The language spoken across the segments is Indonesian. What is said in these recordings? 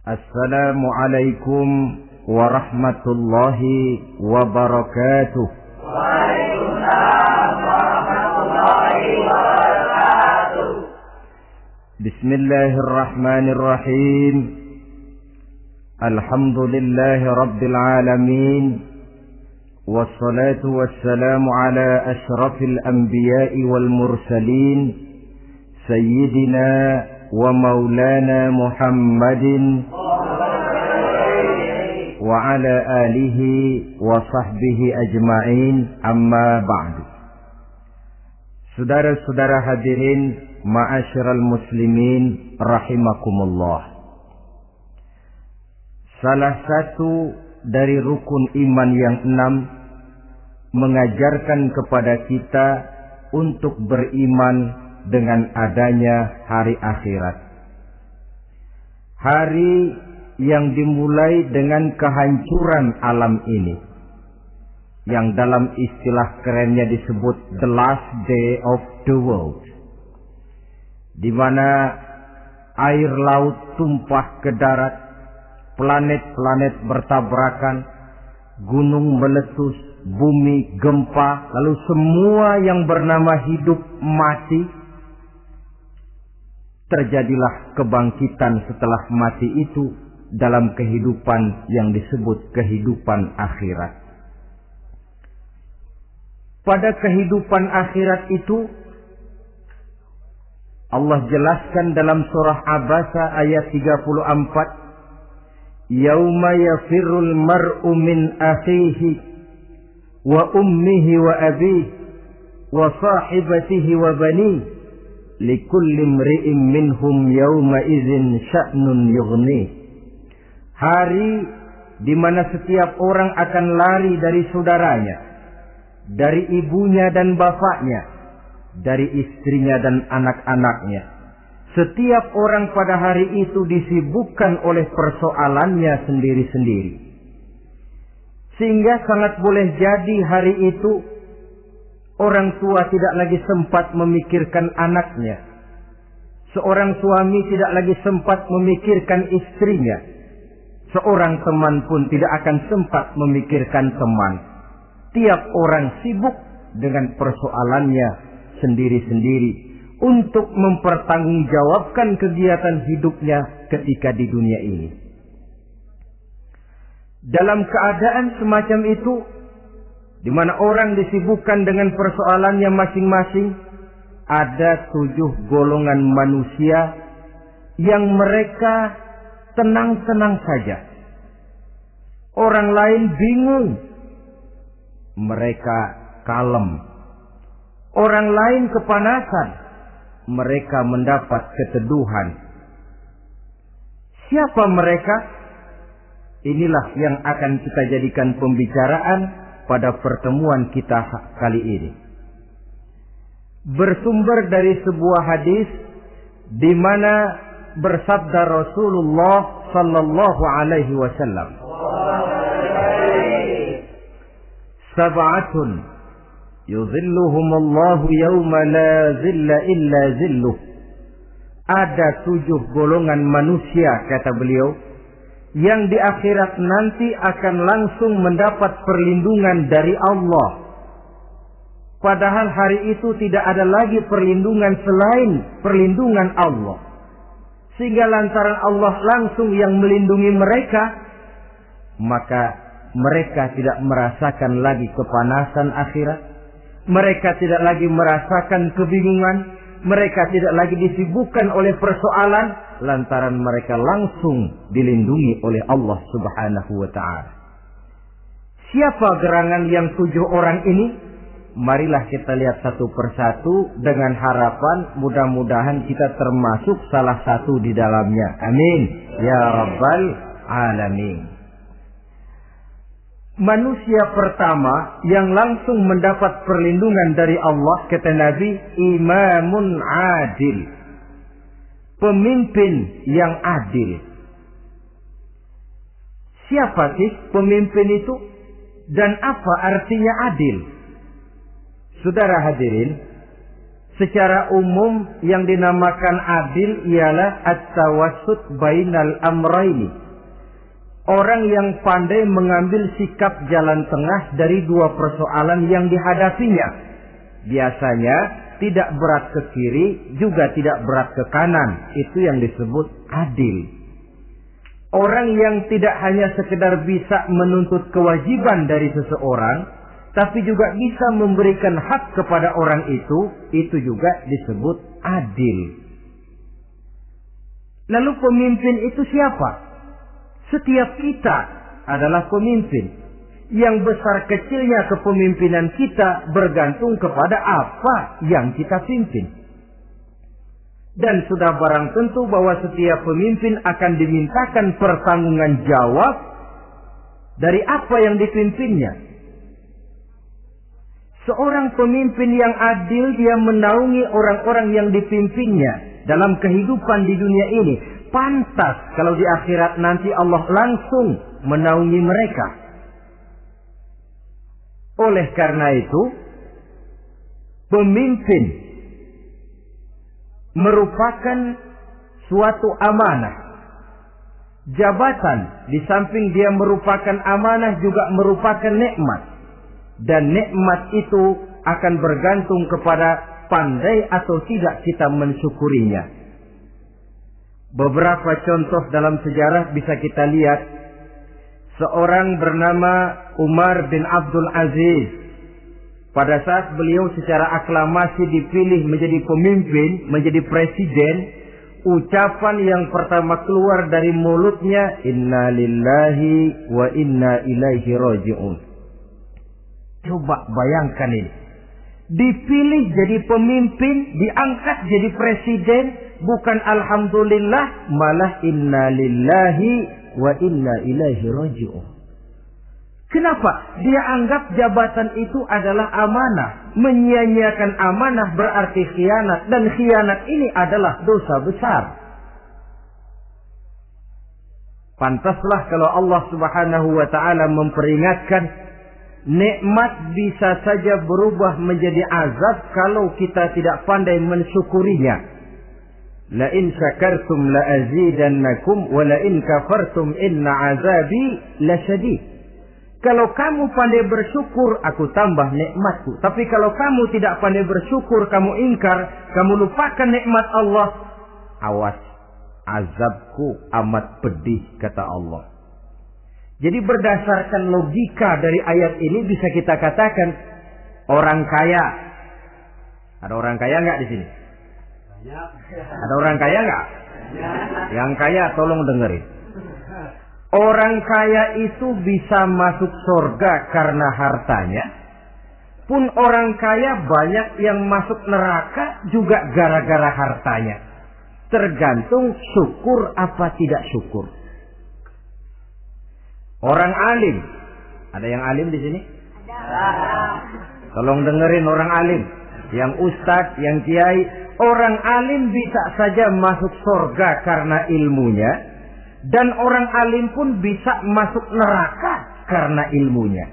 Assalamualaikum warahmatullahi wabarakatuh. Waalaikumsalam warahmatullahi wabarakatuh. Bismillahirrahmanirrahim. Alhamdulillahi rabbil alamin. Wassalatu wassalamu ala ashrafil anbiya'i wal mursalin. Sayyidina wa maulana Muhammadin wa ala alihi wa sahbihi ajma'in, amma ba'du. Saudara-saudara hadirin ma'asyiral muslimin rahimakumullah. Salah satu dari rukun iman yang 6 mengajarkan kepada kita untuk beriman dengan adanya hari akhirat. Hari yang dimulai dengan kehancuran alam ini, yang dalam istilah kerennya disebut the last day of the world, di mana air laut tumpah ke darat, planet-planet bertabrakan, gunung meletus, bumi gempa, lalu semua yang bernama hidup mati. Terjadilah kebangkitan setelah mati itu dalam kehidupan yang disebut kehidupan akhirat. Pada kehidupan akhirat itu Allah jelaskan dalam surah Abasa ayat 34, Yauma yafirrul mar'u min akhihi wa ummihi wa abihi wa sahibatihi wa banihi likulli imri'in minhum yawma idzin sya'nun yughni. Hari di mana setiap orang akan lari dari saudaranya, dari ibunya dan bapaknya, dari istrinya dan anak-anaknya. Setiap orang pada hari itu disibukkan oleh persoalannya sendiri-sendiri. Sehingga sangat boleh jadi hari itu orang tua tidak lagi sempat memikirkan anaknya. Seorang suami tidak lagi sempat memikirkan istrinya. Seorang teman pun tidak akan sempat memikirkan teman. Tiap orang sibuk dengan persoalannya sendiri-sendiri untuk mempertanggungjawabkan kegiatan hidupnya ketika di dunia ini. Dalam keadaan semacam itu, di mana orang disibukkan dengan persoalannya masing-masing, ada 7 golongan manusia yang mereka tenang-tenang saja. Orang lain bingung, mereka kalem. Orang lain kepanasan, mereka mendapat keteduhan. Siapa mereka? Inilah yang akan kita jadikan pembicaraan pada pertemuan kita kali ini. Bersumber dari sebuah hadis di mana bersabda Rasulullah sallallahu alaihi wasallam, Sab'atun yuzilluhumullahu yawma la zilla illa zilluh. Ada 7 golongan manusia, kata beliau, yang di akhirat nanti akan langsung mendapat perlindungan dari Allah. Padahal hari itu tidak ada lagi perlindungan selain perlindungan Allah. Sehingga lantaran Allah langsung yang melindungi mereka, maka mereka tidak merasakan lagi kepanasan akhirat. Mereka tidak lagi merasakan kebingungan. Mereka tidak lagi disibukkan oleh persoalan, lantaran mereka langsung dilindungi oleh Allah Subhanahu wa ta'ala. Siapa gerangan yang 7 orang ini? Marilah kita lihat satu persatu dengan harapan mudah-mudahan kita termasuk salah satu di dalamnya. Amin ya rabbal alamin. Manusia pertama yang langsung mendapat perlindungan dari Allah, kata Nabi, imamun adil. Pemimpin yang adil. Siapa sih pemimpin itu? Dan apa artinya adil? Saudara hadirin, Secara umum yang dinamakan adil ialah at-tawassut bainal amraini. Orang yang pandai mengambil sikap jalan tengah dari dua persoalan yang dihadapinya. Biasanya tidak berat ke kiri, juga tidak berat ke kanan. Itu yang disebut adil. Orang yang tidak hanya sekedar bisa menuntut kewajiban dari seseorang, tapi juga bisa memberikan hak kepada orang itu juga disebut adil. Lalu pemimpin itu siapa? Setiap kita adalah pemimpin. Yang besar kecilnya kepemimpinan kita bergantung kepada apa yang kita pimpin. Dan sudah barang tentu bahwa setiap pemimpin akan dimintakan pertanggungan jawab dari apa yang dipimpinnya. Seorang pemimpin yang adil, dia menaungi orang-orang yang dipimpinnya dalam kehidupan di dunia ini. Pantas kalau di akhirat nanti Allah langsung menaungi mereka. Oleh karena itu, pemimpin merupakan suatu amanah. Jabatan di samping dia merupakan amanah juga merupakan nikmat. Dan nikmat itu akan bergantung kepada pandai atau tidak kita mensyukurinya. Beberapa contoh dalam sejarah bisa kita lihat. Seorang bernama Umar bin Abdul Aziz. Pada saat beliau secara aklamasi dipilih menjadi pemimpin, menjadi presiden, ucapan yang pertama keluar dari mulutnya, Inna lillahi wa inna ilaihi raji'un. Coba bayangkan ini. Dipilih jadi pemimpin, diangkat jadi presiden, bukan alhamdulillah, malah inna lillahi wa inna ilaihi raji'un. Kenapa? Dia anggap jabatan itu adalah amanah. Menyia-nyiakan amanah berarti khianat, dan khianat ini adalah dosa besar. Pantaslah kalau Allah Subhanahu wa taala memperingatkan, nikmat bisa saja berubah menjadi azab kalau kita tidak pandai mensyukurinya. La in syakartum la azidannakum wa la in kafartum inna azabi lasyadid. Kalau kamu pandai bersyukur, aku tambah nikmatku. Tapi kalau kamu tidak pandai bersyukur, kamu ingkar, kamu lupakan nikmat Allah, awas, azabku amat pedih, kata Allah. Jadi berdasarkan logika dari ayat ini bisa kita katakan orang kaya. Ada orang kaya nggak di sini? Ada orang kaya nggak? Yang kaya tolong dengerin. Orang kaya itu bisa masuk surga karena hartanya. Pun orang kaya banyak yang masuk neraka juga gara-gara hartanya. Tergantung syukur apa tidak syukur. Orang alim. Ada yang alim di sini? Ada. Tolong dengerin orang alim. Yang ustadz, yang kiai. Orang alim bisa saja masuk surga karena ilmunya. Dan orang alim pun bisa masuk neraka karena ilmunya.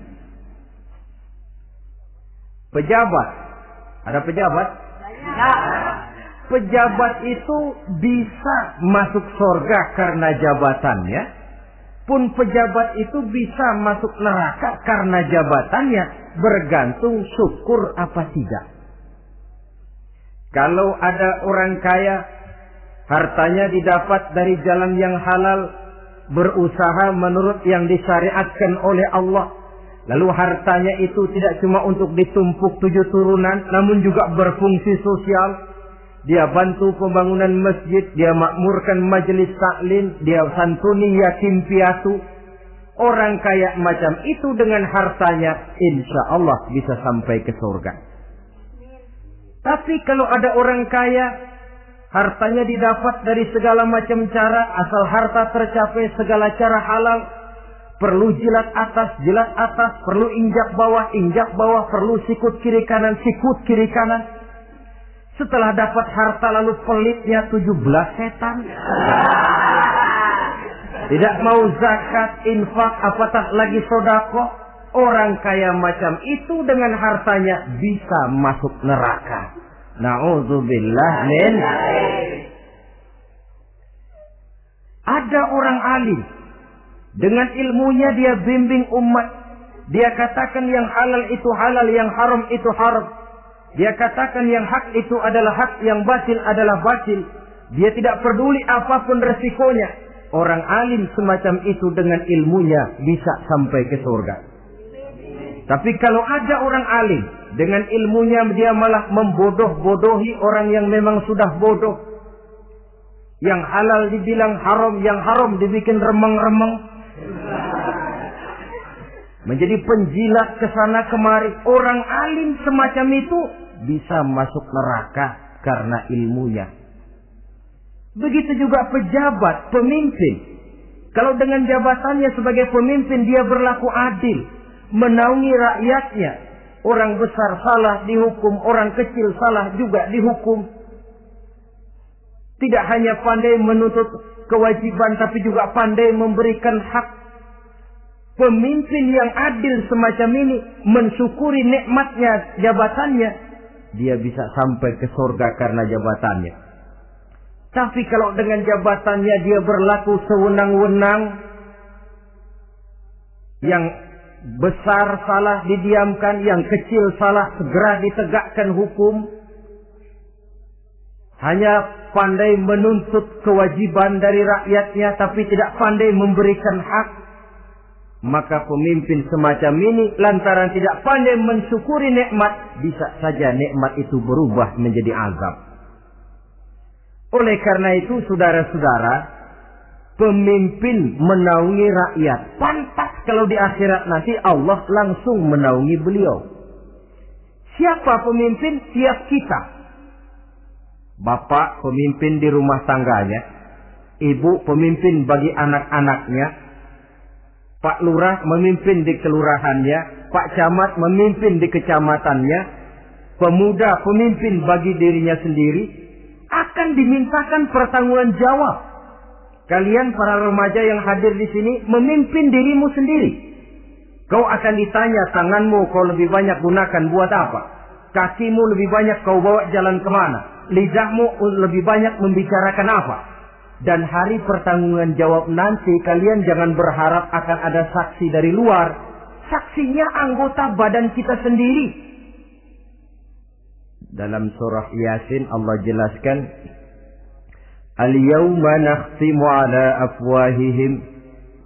Pejabat. Ada pejabat? Pejabat itu bisa masuk surga karena jabatannya. Pun pejabat itu bisa masuk neraka karena jabatannya, bergantung syukur apa tidak. Kalau ada orang kaya, hartanya didapat dari jalan yang halal, berusaha menurut yang disyariatkan oleh Allah. Lalu hartanya itu tidak cuma untuk ditumpuk 7 turunan, namun juga berfungsi sosial. Dia bantu pembangunan masjid, dia makmurkan majelis taklim, dia santuni yatim piatu. Orang kaya macam itu dengan hartanya, insya Allah bisa sampai ke surga. Tapi kalau ada orang kaya, hartanya didapat dari segala macam cara, asal harta tercapai segala cara halal. Perlu jilat atas, perlu injak bawah, perlu sikut kiri kanan, sikut kiri kanan. Setelah dapat harta lalu pelitnya 17 setan. Tidak mau zakat, infak, apatah lagi sedekah. Orang kaya macam itu dengan hartanya bisa masuk neraka. Na'udzubillah min. Ada orang alim, dengan ilmunya dia bimbing umat. Dia katakan yang halal itu halal, yang haram itu haram. Dia katakan yang hak itu adalah hak, yang batil adalah batil. Dia tidak peduli apapun resikonya. Orang alim semacam itu dengan ilmunya bisa sampai ke surga. Tapi kalau ada orang alim, dengan ilmunya dia malah membodoh-bodohi orang yang memang sudah bodoh. Yang halal dibilang haram, yang haram dibikin remeng-remeng. Menjadi penjilat ke sana kemari. Orang alim semacam itu bisa masuk neraka karena ilmunya. Begitu juga pejabat, pemimpin. Kalau dengan jabatannya sebagai pemimpin dia berlaku adil, menaungi rakyatnya. Orang besar salah dihukum, orang kecil salah juga dihukum. Tidak hanya pandai menuntut kewajiban, tapi juga pandai memberikan hak. Pemimpin yang adil semacam ini mensyukuri nikmatnya jabatannya, dia bisa sampai ke surga karena jabatannya. Tapi kalau dengan jabatannya dia berlaku sewenang-wenang, yang besar salah didiamkan, yang kecil salah segera ditegakkan hukum, hanya pandai menuntut kewajiban dari rakyatnya tapi tidak pandai memberikan hak, maka pemimpin semacam ini lantaran tidak pandai mensyukuri nikmat, bisa saja nikmat itu berubah menjadi azab. Oleh karena itu saudara-saudara, pemimpin menaungi rakyat. Pantas kalau di akhirat nanti Allah langsung menaungi beliau. Siapa pemimpin? Siap kita. Bapak pemimpin di rumah tangganya, ibu pemimpin bagi anak-anaknya, Pak Lurah memimpin di kelurahannya, Pak Camat memimpin di kecamatannya, pemuda pemimpin bagi dirinya sendiri, akan dimintakan pertanggungan jawab. Kalian para remaja yang hadir di sini memimpin dirimu sendiri. Kau akan ditanya, tanganmu kau lebih banyak gunakan buat apa? Kakimu lebih banyak kau bawa jalan kemana? Lidahmu lebih banyak membicarakan apa? Dan hari pertanggungan jawab nanti kalian jangan berharap akan ada saksi dari luar. Saksinya anggota badan kita sendiri. Dalam surah Yasin Allah jelaskan, Al-yawma nakhtimu ala afwahihim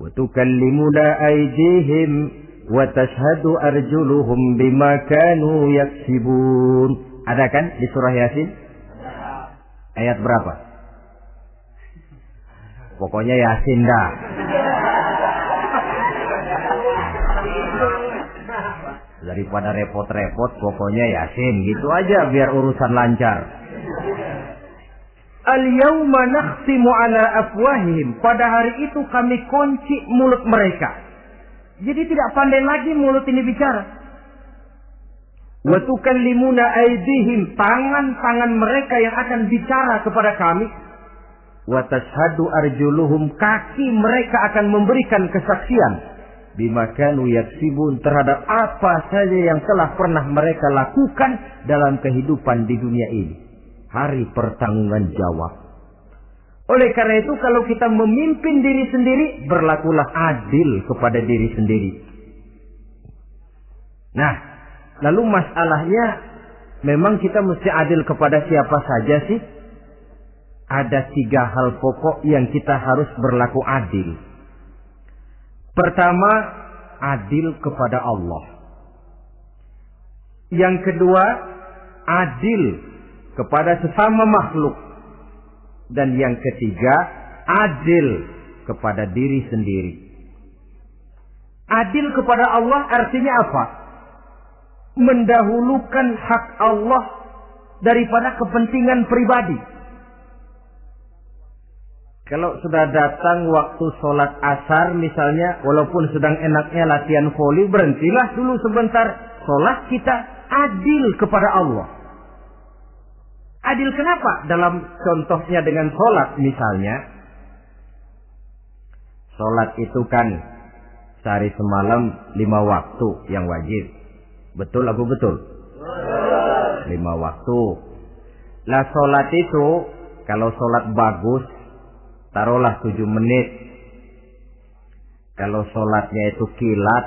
wa tukallimuna aydihim wa tashhadu arjuluhum bima kanu yaksibun. Ada kan di surah Yasin? Ayat berapa? Pokoknya Yasin dah. Daripada repot-repot, pokoknya Yasin. Gitu aja biar urusan lancar. Al-yawma nakhtimu ala afwahihim. Pada hari itu kami kunci mulut mereka. Jadi tidak pandai lagi mulut ini bicara. Wa tukallimuna aydihim. Tangan-tangan mereka yang akan bicara kepada kami. Wa tashhadu arjuluhum. Kaki mereka akan memberikan kesaksian. Bima kanu yaksibun. Terhadap apa saja yang telah pernah mereka lakukan dalam kehidupan di dunia ini. Hari pertanggungan jawab. Oleh karena itu kalau kita memimpin diri sendiri, berlakulah adil kepada diri sendiri. Nah, lalu masalahnya memang kita mesti adil kepada siapa saja sih? Ada 3 hal pokok yang kita harus berlaku adil. Pertama, adil kepada Allah. Yang kedua, adil kepada sesama makhluk. Dan yang ketiga, adil kepada diri sendiri. Adil kepada Allah artinya apa? Mendahulukan hak Allah daripada kepentingan pribadi. Kalau sudah datang waktu sholat asar misalnya, walaupun sedang enaknya latihan voli, berhentilah dulu sebentar. Sholat kita adil kepada Allah. Adil kenapa? Dalam contohnya dengan sholat misalnya. Sholat itu kan sehari semalam 5 waktu yang wajib. Betul atau betul? 5 waktu. Lah sholat itu, kalau sholat bagus, taruhlah 7 menit. Kalau sholatnya itu kilat,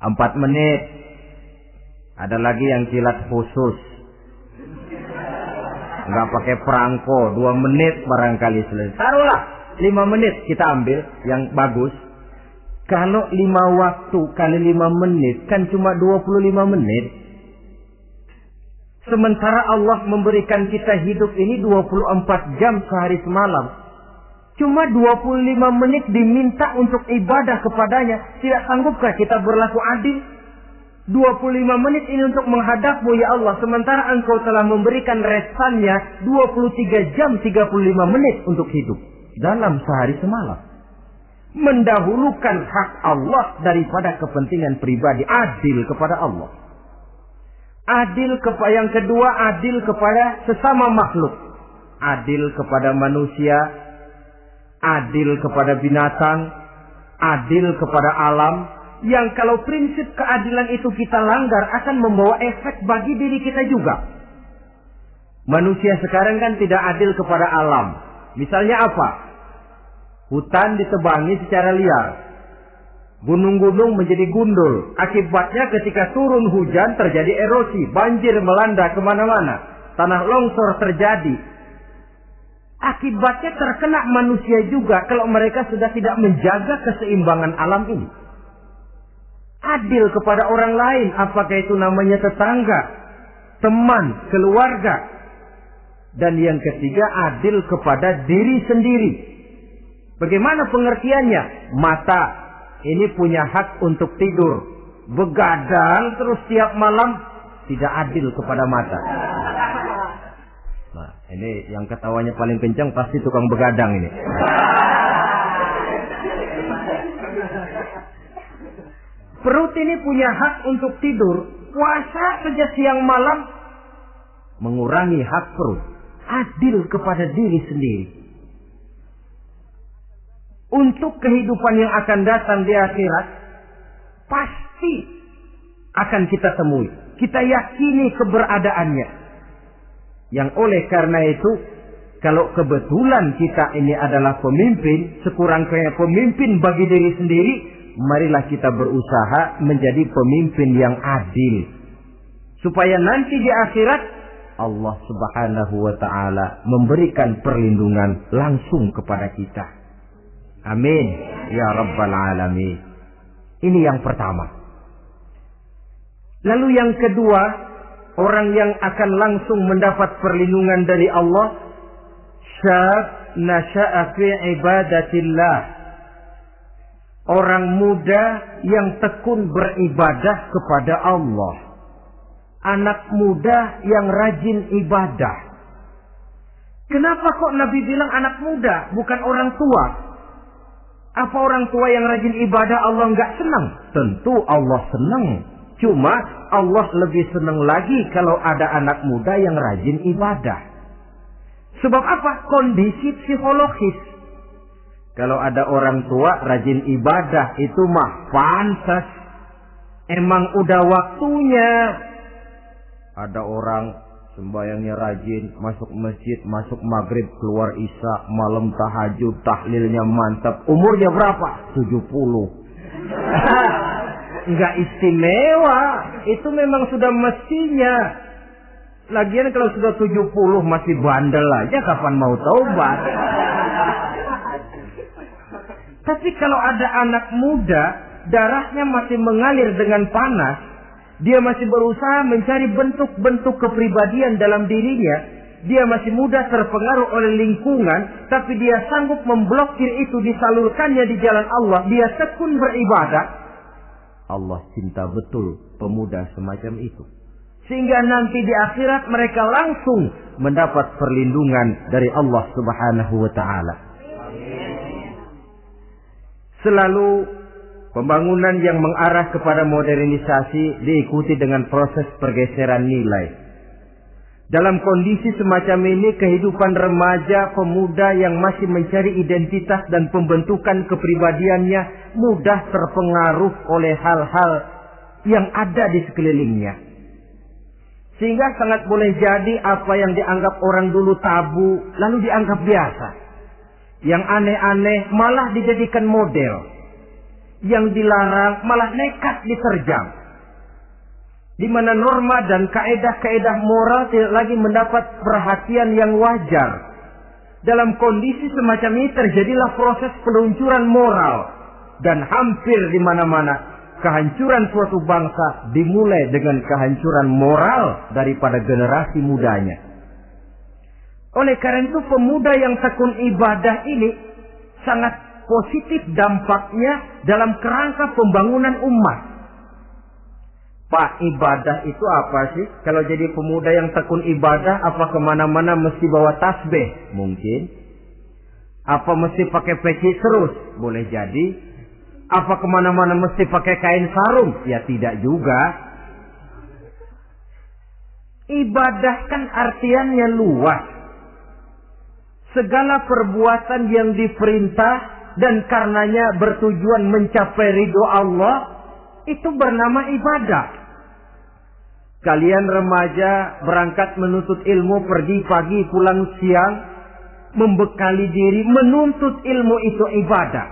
4 menit. Ada lagi yang kilat khusus, nggak pakai perangko, 2 menit barangkali selesai. Taruhlah 5 menit kita ambil yang bagus. Kalau 5 waktu kali 5 menit kan cuma 25 menit. Sementara Allah memberikan kita hidup ini 24 jam sehari semalam. Cuma 25 menit diminta untuk ibadah kepadanya. Tidak sanggupkah kita berlaku adil? 25 menit ini untuk menghadapmu ya Allah. Sementara engkau telah memberikan resannya 23 jam 35 menit untuk hidup. Dalam sehari semalam. Mendahulukan hak Allah daripada kepentingan pribadi. Adil kepada Allah. Adil kepada yang kedua, adil kepada sesama makhluk. Adil kepada manusia. Adil kepada binatang, adil kepada alam, yang kalau prinsip keadilan itu kita langgar akan membawa efek bagi diri kita juga. Manusia sekarang kan tidak adil kepada alam. Misalnya apa? Hutan ditebangi secara liar. Gunung-gunung menjadi gundul. Akibatnya ketika turun hujan terjadi erosi, banjir melanda kemana-mana. Tanah longsor terjadi. Akibatnya terkena manusia juga kalau mereka sudah tidak menjaga keseimbangan alam ini. Adil kepada orang lain, apakah itu namanya tetangga, teman, keluarga. Dan yang ketiga, adil kepada diri sendiri. Bagaimana pengertiannya? Mata ini punya hak untuk tidur. Begadang terus tiap malam, tidak adil kepada mata. Nah, ini yang ketawanya paling kencang pasti tukang begadang ini. Perut ini punya hak untuk tidur. Puasa saja siang malam mengurangi hak perut. Adil kepada diri sendiri. Untuk kehidupan yang akan datang di akhirat, pasti akan kita temui. Kita yakini keberadaannya. Yang oleh karena itu, kalau kebetulan kita ini adalah pemimpin, sekurang-kurangnya pemimpin bagi diri sendiri, marilah kita berusaha menjadi pemimpin yang adil. Supaya nanti di akhirat, Allah Subhanahu wa ta'ala memberikan perlindungan langsung kepada kita. Amin. Ya Rabbal Alamin. Ini yang pertama. Lalu yang kedua, orang yang akan langsung mendapat perlindungan dari Allah, syab nasha'a fi ibadatillah. Orang muda yang tekun beribadah kepada Allah. Anak muda yang rajin ibadah. Kenapa kok Nabi bilang anak muda, bukan orang tua? Apa orang tua yang rajin ibadah Allah nggak senang? Tentu Allah senang. Cuma Allah lebih senang lagi kalau ada anak muda yang rajin ibadah. Sebab apa? Kondisi psikologis. Kalau ada orang tua rajin ibadah itu mah pantas. Emang udah waktunya. Ada orang sembayangnya rajin, masuk masjid, masuk maghrib, keluar isya, malam tahajud, tahlilnya mantap. Umurnya berapa? 70. Enggak istimewa. Itu memang sudah mestinya. Lagian kalau sudah 70 masih bandel aja, kapan mau taubat? Tapi kalau ada anak muda, darahnya masih mengalir dengan panas, dia masih berusaha mencari bentuk-bentuk kepribadian dalam dirinya, dia masih mudah terpengaruh oleh lingkungan, tapi dia sanggup memblokir itu, disalurkannya di jalan Allah, dia tekun beribadah. Allah cinta betul pemuda semacam itu. Sehingga nanti di akhirat mereka langsung mendapat perlindungan dari Allah Subhanahu wa ta'ala. Selalu pembangunan yang mengarah kepada modernisasi diikuti dengan proses pergeseran nilai. Dalam kondisi semacam ini, kehidupan remaja pemuda yang masih mencari identitas dan pembentukan kepribadiannya mudah terpengaruh oleh hal-hal yang ada di sekelilingnya. Sehingga sangat boleh jadi apa yang dianggap orang dulu tabu, lalu dianggap biasa. Yang aneh-aneh malah dijadikan model. Yang dilarang malah nekat diterjang. Di mana norma dan kaedah-kaedah moral tidak lagi mendapat perhatian yang wajar. Dalam kondisi semacam ini terjadilah proses peluncuran moral. Dan hampir di mana-mana kehancuran suatu bangsa dimulai dengan kehancuran moral daripada generasi mudanya. Oleh karena itu pemuda yang tekun ibadah ini sangat positif dampaknya dalam kerangka pembangunan umat. Pak, ibadah itu apa sih? Kalau jadi pemuda yang tekun ibadah, apa kemana-mana mesti bawa tasbih? Mungkin. Apa mesti pakai peci terus? Boleh jadi. Apa kemana-mana mesti pakai kain sarung? Ya tidak juga. Ibadah kan artiannya luas. Segala perbuatan yang diperintah dan karenanya bertujuan mencapai ridho Allah, itu bernama ibadah. Kalian remaja berangkat menuntut ilmu, pergi pagi pulang siang, membekali diri, menuntut ilmu itu ibadah.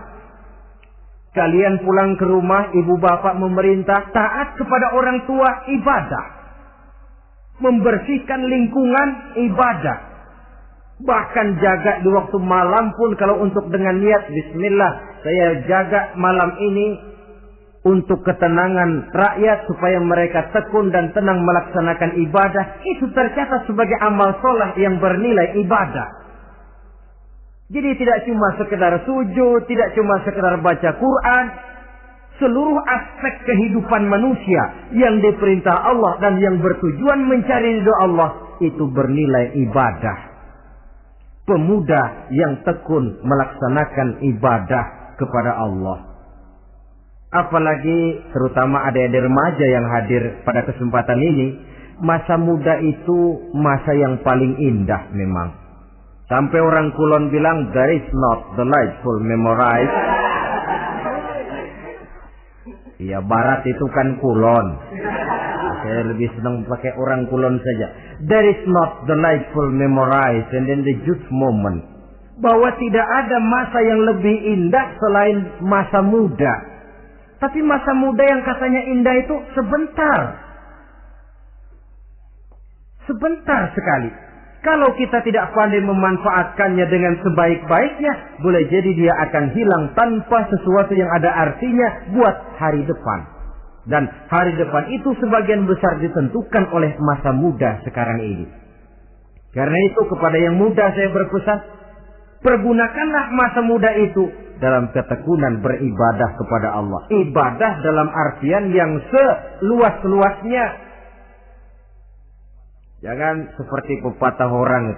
Kalian pulang ke rumah, ibu bapak memerintah, taat kepada orang tua, ibadah. Membersihkan lingkungan, ibadah. Bahkan jaga di waktu malam pun kalau untuk dengan niat, bismillah, saya jaga malam ini untuk ketenangan rakyat supaya mereka tekun dan tenang melaksanakan ibadah. Itu tercatat sebagai amal soleh yang bernilai ibadah. Jadi tidak cuma sekedar sujud, tidak cuma sekedar baca Quran. Seluruh aspek kehidupan manusia yang diperintah Allah dan yang bertujuan mencari ridho Allah itu bernilai ibadah. Pemuda yang tekun melaksanakan ibadah kepada Allah. Apalagi terutama adik-adik remaja yang hadir pada kesempatan ini. Masa muda itu masa yang paling indah memang. Sampai orang Kulon bilang, there is not delightful memorize. Ya Barat itu kan Kulon. Saya lebih senang pakai orang Kulon saja. There is not delightful memorize and then the youth moment. Bahwa tidak ada masa yang lebih indah selain masa muda. Tapi masa muda yang katanya indah itu sebentar. Sebentar sekali. Kalau kita tidak pandai memanfaatkannya dengan sebaik-baiknya, boleh jadi dia akan hilang tanpa sesuatu yang ada artinya buat hari depan. Dan hari depan itu sebagian besar ditentukan oleh masa muda sekarang ini. Karena itu kepada yang muda saya berpesan, pergunakanlah masa muda itu dalam ketekunan beribadah kepada Allah. Ibadah dalam artian yang seluas-luasnya. Jangan seperti pepatah orang,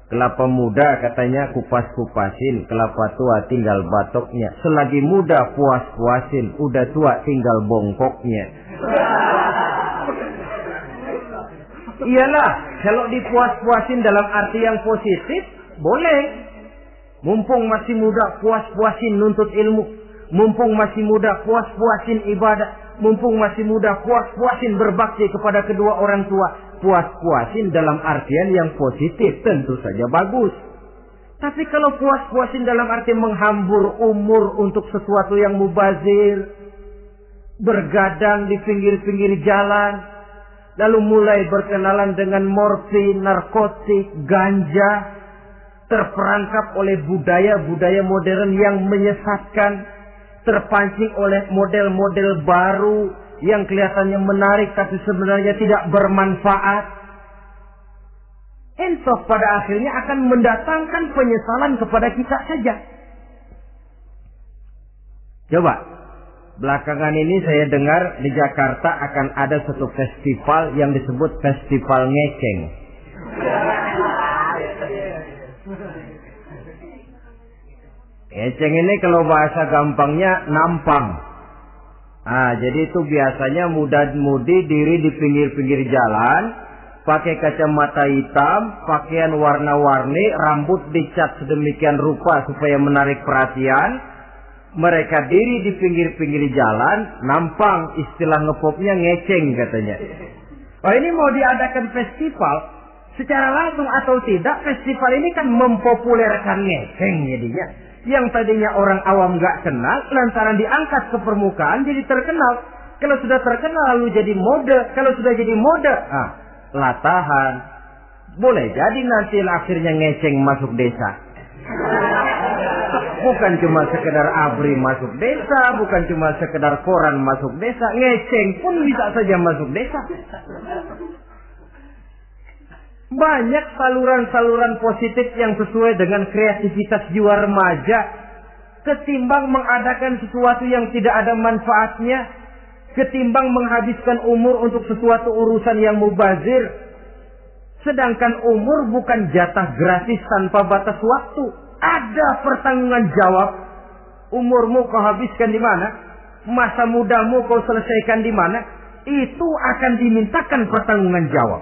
kelapa muda katanya kupas-kupasin, kelapa tua tinggal batoknya. Selagi muda puas-puasin, udah tua tinggal bongkoknya. Iyalah, kalau dipuas-puasin dalam arti yang positif, boleh. Mumpung masih muda, puas-puasin nuntut ilmu. Mumpung masih muda, puas-puasin ibadah. Mumpung masih muda, puas-puasin berbakti kepada kedua orang tua. Puas-puasin dalam artian yang positif tentu saja bagus. Tapi kalau puas-puasin dalam arti menghambur umur untuk sesuatu yang mubazir, bergadang di pinggir-pinggir jalan, lalu mulai berkenalan dengan morfin, narkotik, ganja, terperangkap oleh budaya-budaya modern yang menyesatkan, terpancing oleh model-model baru yang kelihatannya menarik tapi sebenarnya tidak bermanfaat. Entah pada akhirnya akan mendatangkan penyesalan kepada kita saja. Coba, belakangan ini saya dengar di Jakarta akan ada satu festival yang disebut Festival Ngeceng. Ngeceng ini kalau bahasa gampangnya nampang. Jadi itu biasanya muda-mudi diri di pinggir-pinggir jalan, pakai kacamata hitam, pakaian warna-warni, rambut dicat sedemikian rupa supaya menarik perhatian. Mereka diri di pinggir-pinggir jalan, nampang, istilah ngepopnya ngeceng katanya. Oh, ini mau diadakan festival, secara langsung atau tidak, festival ini kan mempopulerkan ngeceng jadinya. Yang tadinya orang awam nggak kenal, lantaran diangkat ke permukaan jadi terkenal. Kalau sudah terkenal lalu jadi mode, kalau sudah jadi mode, latahan. Boleh jadi nanti akhirnya ngeceng masuk desa. Bukan cuma sekedar abri masuk desa, bukan cuma sekedar koran masuk desa, ngeceng pun bisa saja masuk desa. Banyak saluran-saluran positif yang sesuai dengan kreativitas jiwa remaja. Ketimbang mengadakan sesuatu yang tidak ada manfaatnya, ketimbang menghabiskan umur untuk sesuatu urusan yang mubazir. Sedangkan umur bukan jatah gratis tanpa batas waktu. Ada pertanggungan jawab. Umurmu kau habiskan di mana? Masa mudamu kau selesaikan di mana? Itu akan dimintakan pertanggungan jawab.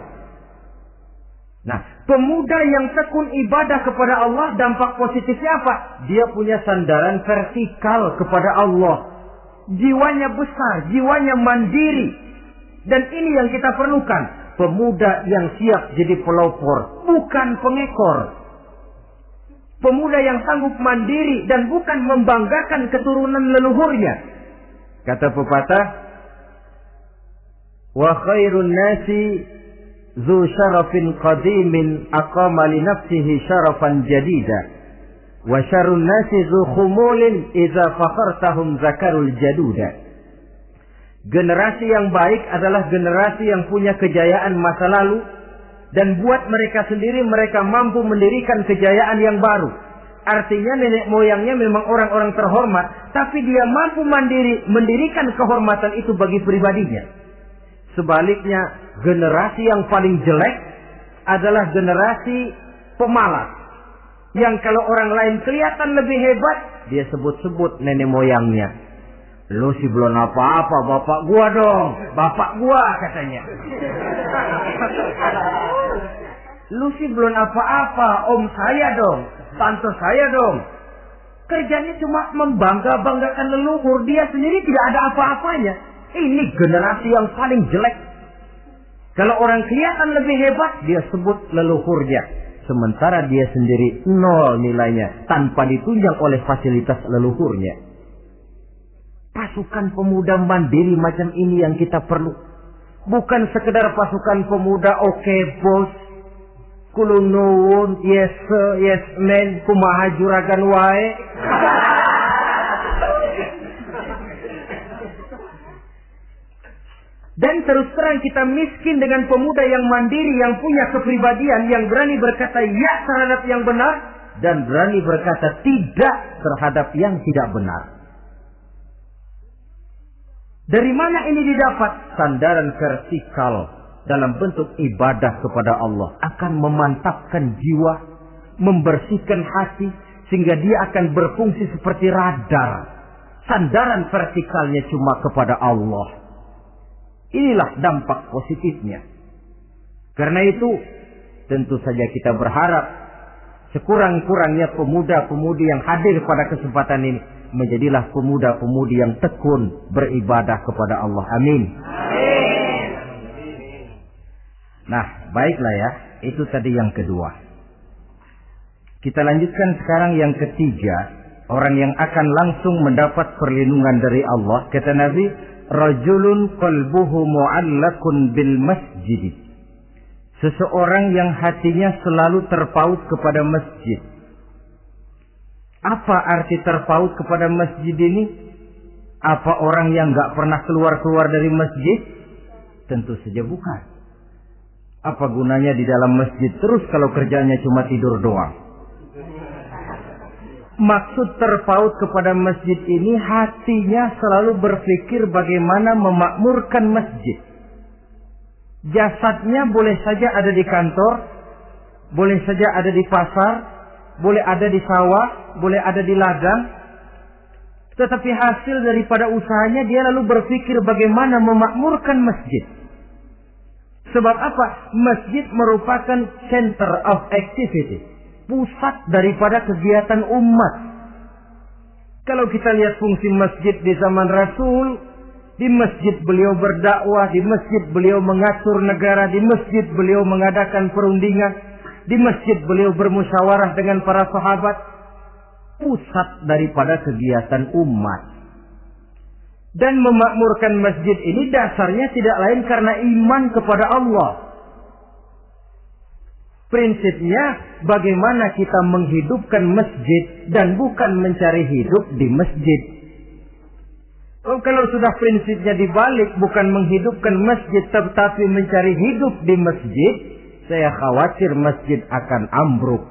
Nah, pemuda yang tekun ibadah kepada Allah, dampak positifnya apa? Dia punya sandaran vertikal kepada Allah. Jiwanya besar, jiwanya mandiri. Dan ini yang kita perlukan. Pemuda yang siap jadi pelopor, bukan pengekor. Pemuda yang sanggup mandiri dan bukan membanggakan keturunan leluhurnya. Kata pepatah, wa khairun nasi zu syarafin qadimin aqama li nafsihi syarafan jadida wa syarrun nasi zu khumulin idza fakhartahum zakarul jaduda. Generasi yang baik adalah generasi yang punya kejayaan masa lalu dan buat mereka sendiri mereka mampu mendirikan kejayaan yang baru. Artinya nenek moyangnya memang orang-orang terhormat, tapi dia mampu mendirikan kehormatan itu bagi pribadinya. Sebaliknya, generasi yang paling jelek adalah generasi pemalas. Yang kalau orang lain kelihatan lebih hebat, dia sebut-sebut nenek moyangnya. Lu sih belum apa-apa, bapak gua dong. Bapak gua katanya. Lu sih belum apa-apa, om saya dong. Tante saya dong. Kerjanya cuma membangga-banggakan leluhur. Dia sendiri tidak ada apa-apanya. Ini generasi yang paling jelek. Kalau orang kelihatan lebih hebat, dia sebut leluhurnya. Sementara dia sendiri nol nilainya, tanpa ditunjang oleh fasilitas leluhurnya. Pasukan pemuda mandiri macam ini yang kita perlu. Bukan sekedar pasukan pemuda oke bos, kulun nuwun, yes sir, yes man, kumaha juragan wae. Dan terus terang kita miskin dengan pemuda yang mandiri, yang punya kepribadian, yang berani berkata ya terhadap yang benar, dan berani berkata tidak terhadap yang tidak benar. Dari mana ini didapat? Sandaran vertikal dalam bentuk ibadah kepada Allah akan memantapkan jiwa, membersihkan hati, sehingga dia akan berfungsi seperti radar. Sandaran vertikalnya cuma kepada Allah. Inilah dampak positifnya. Karena itu, tentu saja kita berharap sekurang-kurangnya pemuda-pemudi yang hadir pada kesempatan ini menjadilah pemuda-pemudi yang tekun beribadah kepada Allah. Amin. Amin. Nah, baiklah ya. Itu tadi yang kedua. Kita lanjutkan sekarang yang ketiga. Orang yang akan langsung mendapat perlindungan dari Allah. Kata Nabi, rajulun qalbuhu mu'allakun bil masjid. Seseorang yang hatinya selalu terpaut kepada masjid. Apa arti terpaut kepada masjid ini? Apa orang yang gak pernah keluar-keluar dari masjid? Tentu saja bukan. Apa gunanya di dalam masjid terus kalau kerjanya cuma tidur doang? Maksud terpaut kepada masjid ini, hatinya selalu berpikir bagaimana memakmurkan masjid. Jasadnya boleh saja ada di kantor, boleh saja ada di pasar, boleh ada di sawah, boleh ada di ladang. Tetapi hasil daripada usahanya dia lalu berpikir bagaimana memakmurkan masjid. Sebab apa? Masjid merupakan center of activity. Pusat daripada kegiatan umat. Kalau kita lihat fungsi masjid di zaman Rasul, Di masjid beliau berdakwah, di masjid beliau mengatur negara, di masjid beliau mengadakan perundingan, di masjid beliau bermusyawarah dengan para sahabat. Pusat daripada kegiatan umat. Dan memakmurkan masjid ini dasarnya tidak lain karena iman kepada Allah. Prinsipnya bagaimana kita menghidupkan masjid dan bukan mencari hidup di masjid. Kalau sudah prinsipnya dibalik, bukan menghidupkan masjid tetapi mencari hidup di masjid, saya khawatir masjid akan ambruk.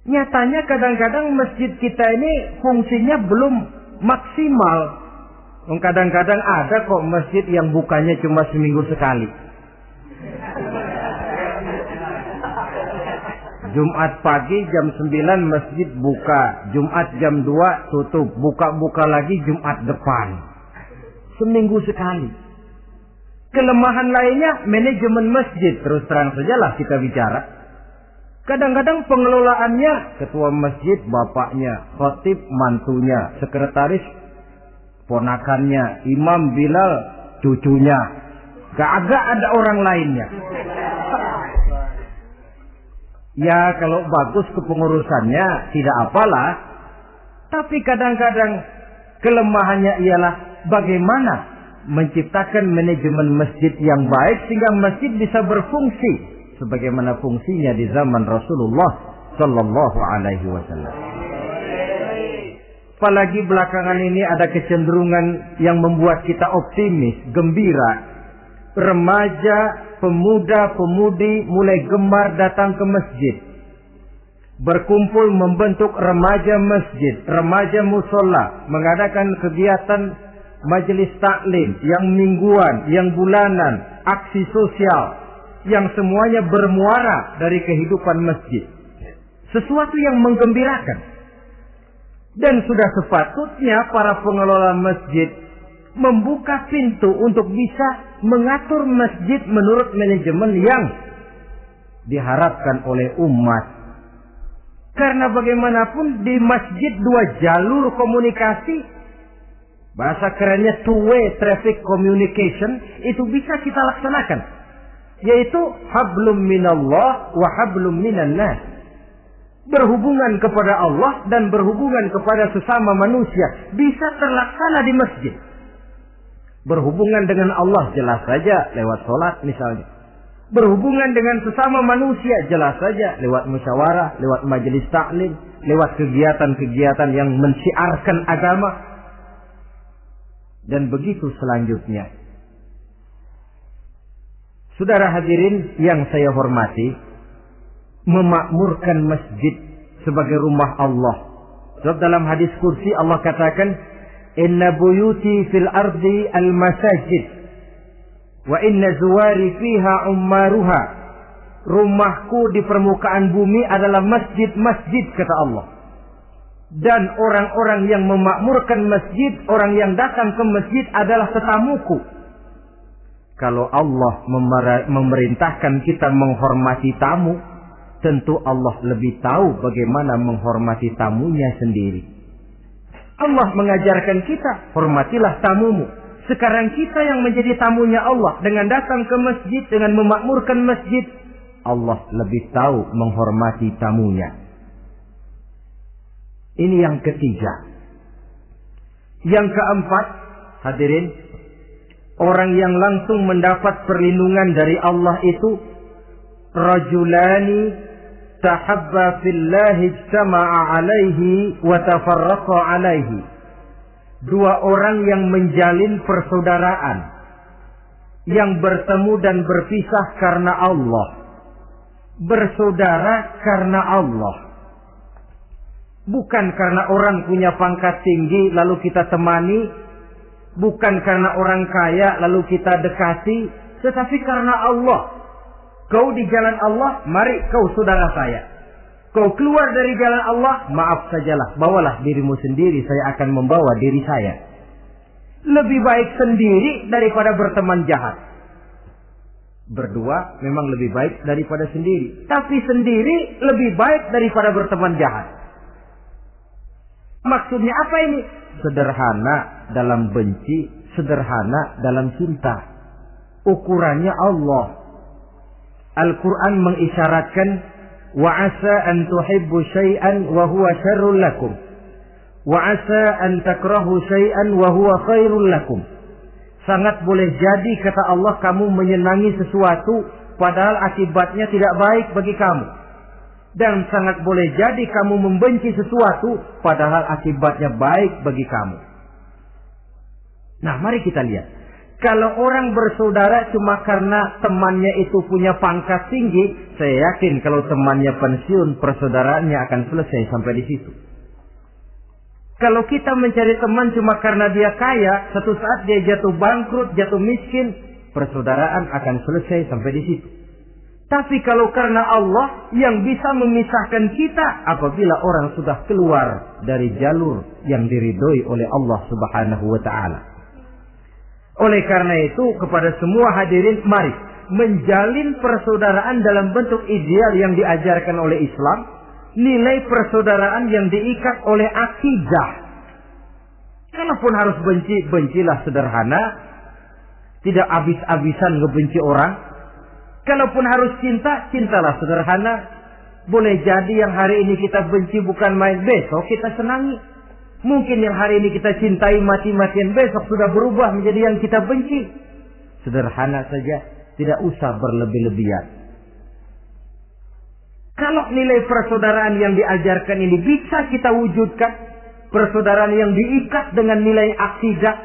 Nyatanya kadang-kadang masjid kita ini fungsinya belum maksimal. Kadang-kadang ada kok masjid yang bukanya cuma seminggu sekali. Jumat pagi jam 9 masjid buka, Jumat jam 2 tutup, buka-buka lagi Jumat depan. Seminggu sekali. Kelemahan lainnya manajemen masjid, terus terang sajalah kita bicara. Kadang-kadang pengelolaannya ketua masjid bapaknya, khatib mantunya, sekretaris ponakannya, imam Bilal cucunya. Gak ada orang lainnya. Ya kalau bagus kepengurusannya tidak apalah. Tapi kadang-kadang kelemahannya ialah bagaimana menciptakan manajemen masjid yang baik sehingga masjid bisa berfungsi sebagaimana fungsinya di zaman Rasulullah Sallallahu Alaihi Wasallam. Apalagi belakangan ini ada kecenderungan yang membuat kita optimis, gembira. Remaja, pemuda-pemudi mulai gemar datang ke masjid. Berkumpul membentuk remaja masjid, remaja musola, mengadakan kegiatan majelis taklim yang mingguan, yang bulanan, aksi sosial, yang semuanya bermuara dari kehidupan masjid. Sesuatu yang menggembirakan. Dan sudah sepatutnya para pengelola masjid membuka pintu untuk bisa mengatur masjid menurut manajemen yang diharapkan oleh umat. Karena bagaimanapun di masjid dua jalur komunikasi, bahasa kerennya two-way traffic communication, itu bisa kita laksanakan. Yaitu hablum minallah wa hablum minan nas. Berhubungan kepada Allah dan berhubungan kepada sesama manusia bisa terlaksana di masjid. Berhubungan dengan Allah jelas saja lewat sholat misalnya. Berhubungan dengan sesama manusia jelas saja lewat musyawarah, lewat majelis taklim, lewat kegiatan-kegiatan yang mensiarkan agama. Dan begitu selanjutnya. Saudara hadirin yang saya hormati, memakmurkan masjid sebagai rumah Allah. Sebab dalam hadis kursi Allah katakan, inna buyuti fil ardi al masajid wa inna zuwari fiha ummaruha. Rumahku di permukaan bumi adalah masjid-masjid, kata Allah. Dan orang-orang yang memakmurkan masjid, orang yang datang ke masjid adalah tetamuku. Kalau Allah memerintahkan kita menghormati tamu, tentu Allah lebih tahu bagaimana menghormati tamunya sendiri. Allah mengajarkan kita, hormatilah tamumu. Sekarang kita yang menjadi tamunya Allah dengan datang ke masjid, dengan memakmurkan masjid, Allah lebih tahu menghormati tamunya. Ini yang ketiga. Yang keempat, hadirin, orang yang langsung mendapat perlindungan dari Allah itu rajulani tahabba fillahi ijtama'a alaihi wa tafarraqa alaihi. Dua orang yang menjalin persaudaraan, yang bertemu dan berpisah karena Allah. Bersaudara karena Allah. Bukan karena orang punya pangkat tinggi lalu kita temani, bukan karena orang kaya lalu kita dekati, tetapi karena Allah. Kau di jalan Allah, mari kau saudara saya. Kau keluar dari jalan Allah, maaf sajalah, bawalah dirimu sendiri, saya akan membawa diri saya. Lebih baik sendiri daripada berteman jahat. Berdua memang lebih baik daripada sendiri, tapi sendiri lebih baik daripada berteman jahat. Maksudnya apa ini? sederhana dalam benci, sederhana dalam cinta. Ukurannya Allah. Al-Quran mengisyaratkan, wa asa an tuhibbu syai'an wa huwa syarrul lakum, wa asa an takrahu syai'an wa huwa khairul lakum. Sangat boleh jadi, kata Allah, kamu menyenangi sesuatu padahal akibatnya tidak baik bagi kamu. Dan sangat boleh jadi kamu membenci sesuatu padahal akibatnya baik bagi kamu. Nah, mari kita lihat. Kalau orang bersaudara cuma karena temannya itu punya pangkat tinggi, saya yakin kalau temannya pensiun, persaudaraannya akan selesai sampai di situ. Kalau kita mencari teman cuma karena dia kaya, satu saat dia jatuh bangkrut, jatuh miskin, persaudaraan akan selesai sampai di situ. Tapi kalau karena Allah yang bisa memisahkan kita apabila orang sudah keluar dari jalur yang diridhoi oleh Allah Subhanahu wa taala. Oleh karena itu, kepada semua hadirin, mari menjalin persaudaraan dalam bentuk ideal yang diajarkan oleh Islam, nilai persaudaraan yang diikat oleh akidah. Kalaupun harus benci, bencilah sederhana, tidak habis-habisan ngebenci orang. Kalaupun harus cinta, cintalah sederhana. Boleh jadi yang hari ini kita benci bukan main, besok kita senangi. Mungkin yang hari ini kita cintai mati-matian, besok sudah berubah menjadi yang kita benci. Sederhana saja, tidak usah berlebih-lebihan. Kalau nilai persaudaraan yang diajarkan ini bisa kita wujudkan, persaudaraan yang diikat dengan nilai akidah,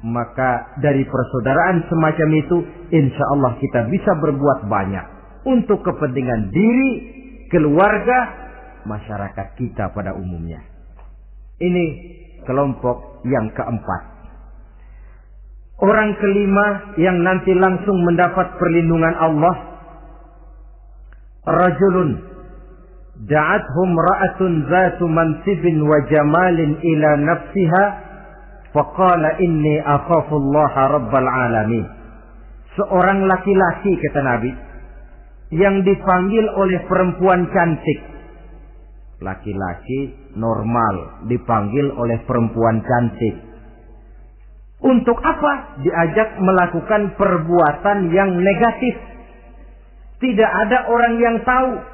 maka dari persaudaraan semacam itu, insya Allah kita bisa berbuat banyak untuk kepentingan diri, keluarga, masyarakat kita pada umumnya. Ini kelompok yang keempat. Orang kelima yang nanti langsung mendapat perlindungan Allah, rajulun da'athum ra'atun zatu mansibin wa jamalin ila nafsiha faqala inni akhafullaha rabbal alamin. Seorang laki-laki, kata Nabi, yang dipanggil oleh perempuan cantik. Laki-laki normal dipanggil oleh perempuan cantik. Untuk apa? Diajak melakukan perbuatan yang negatif. Tidak ada orang yang tahu.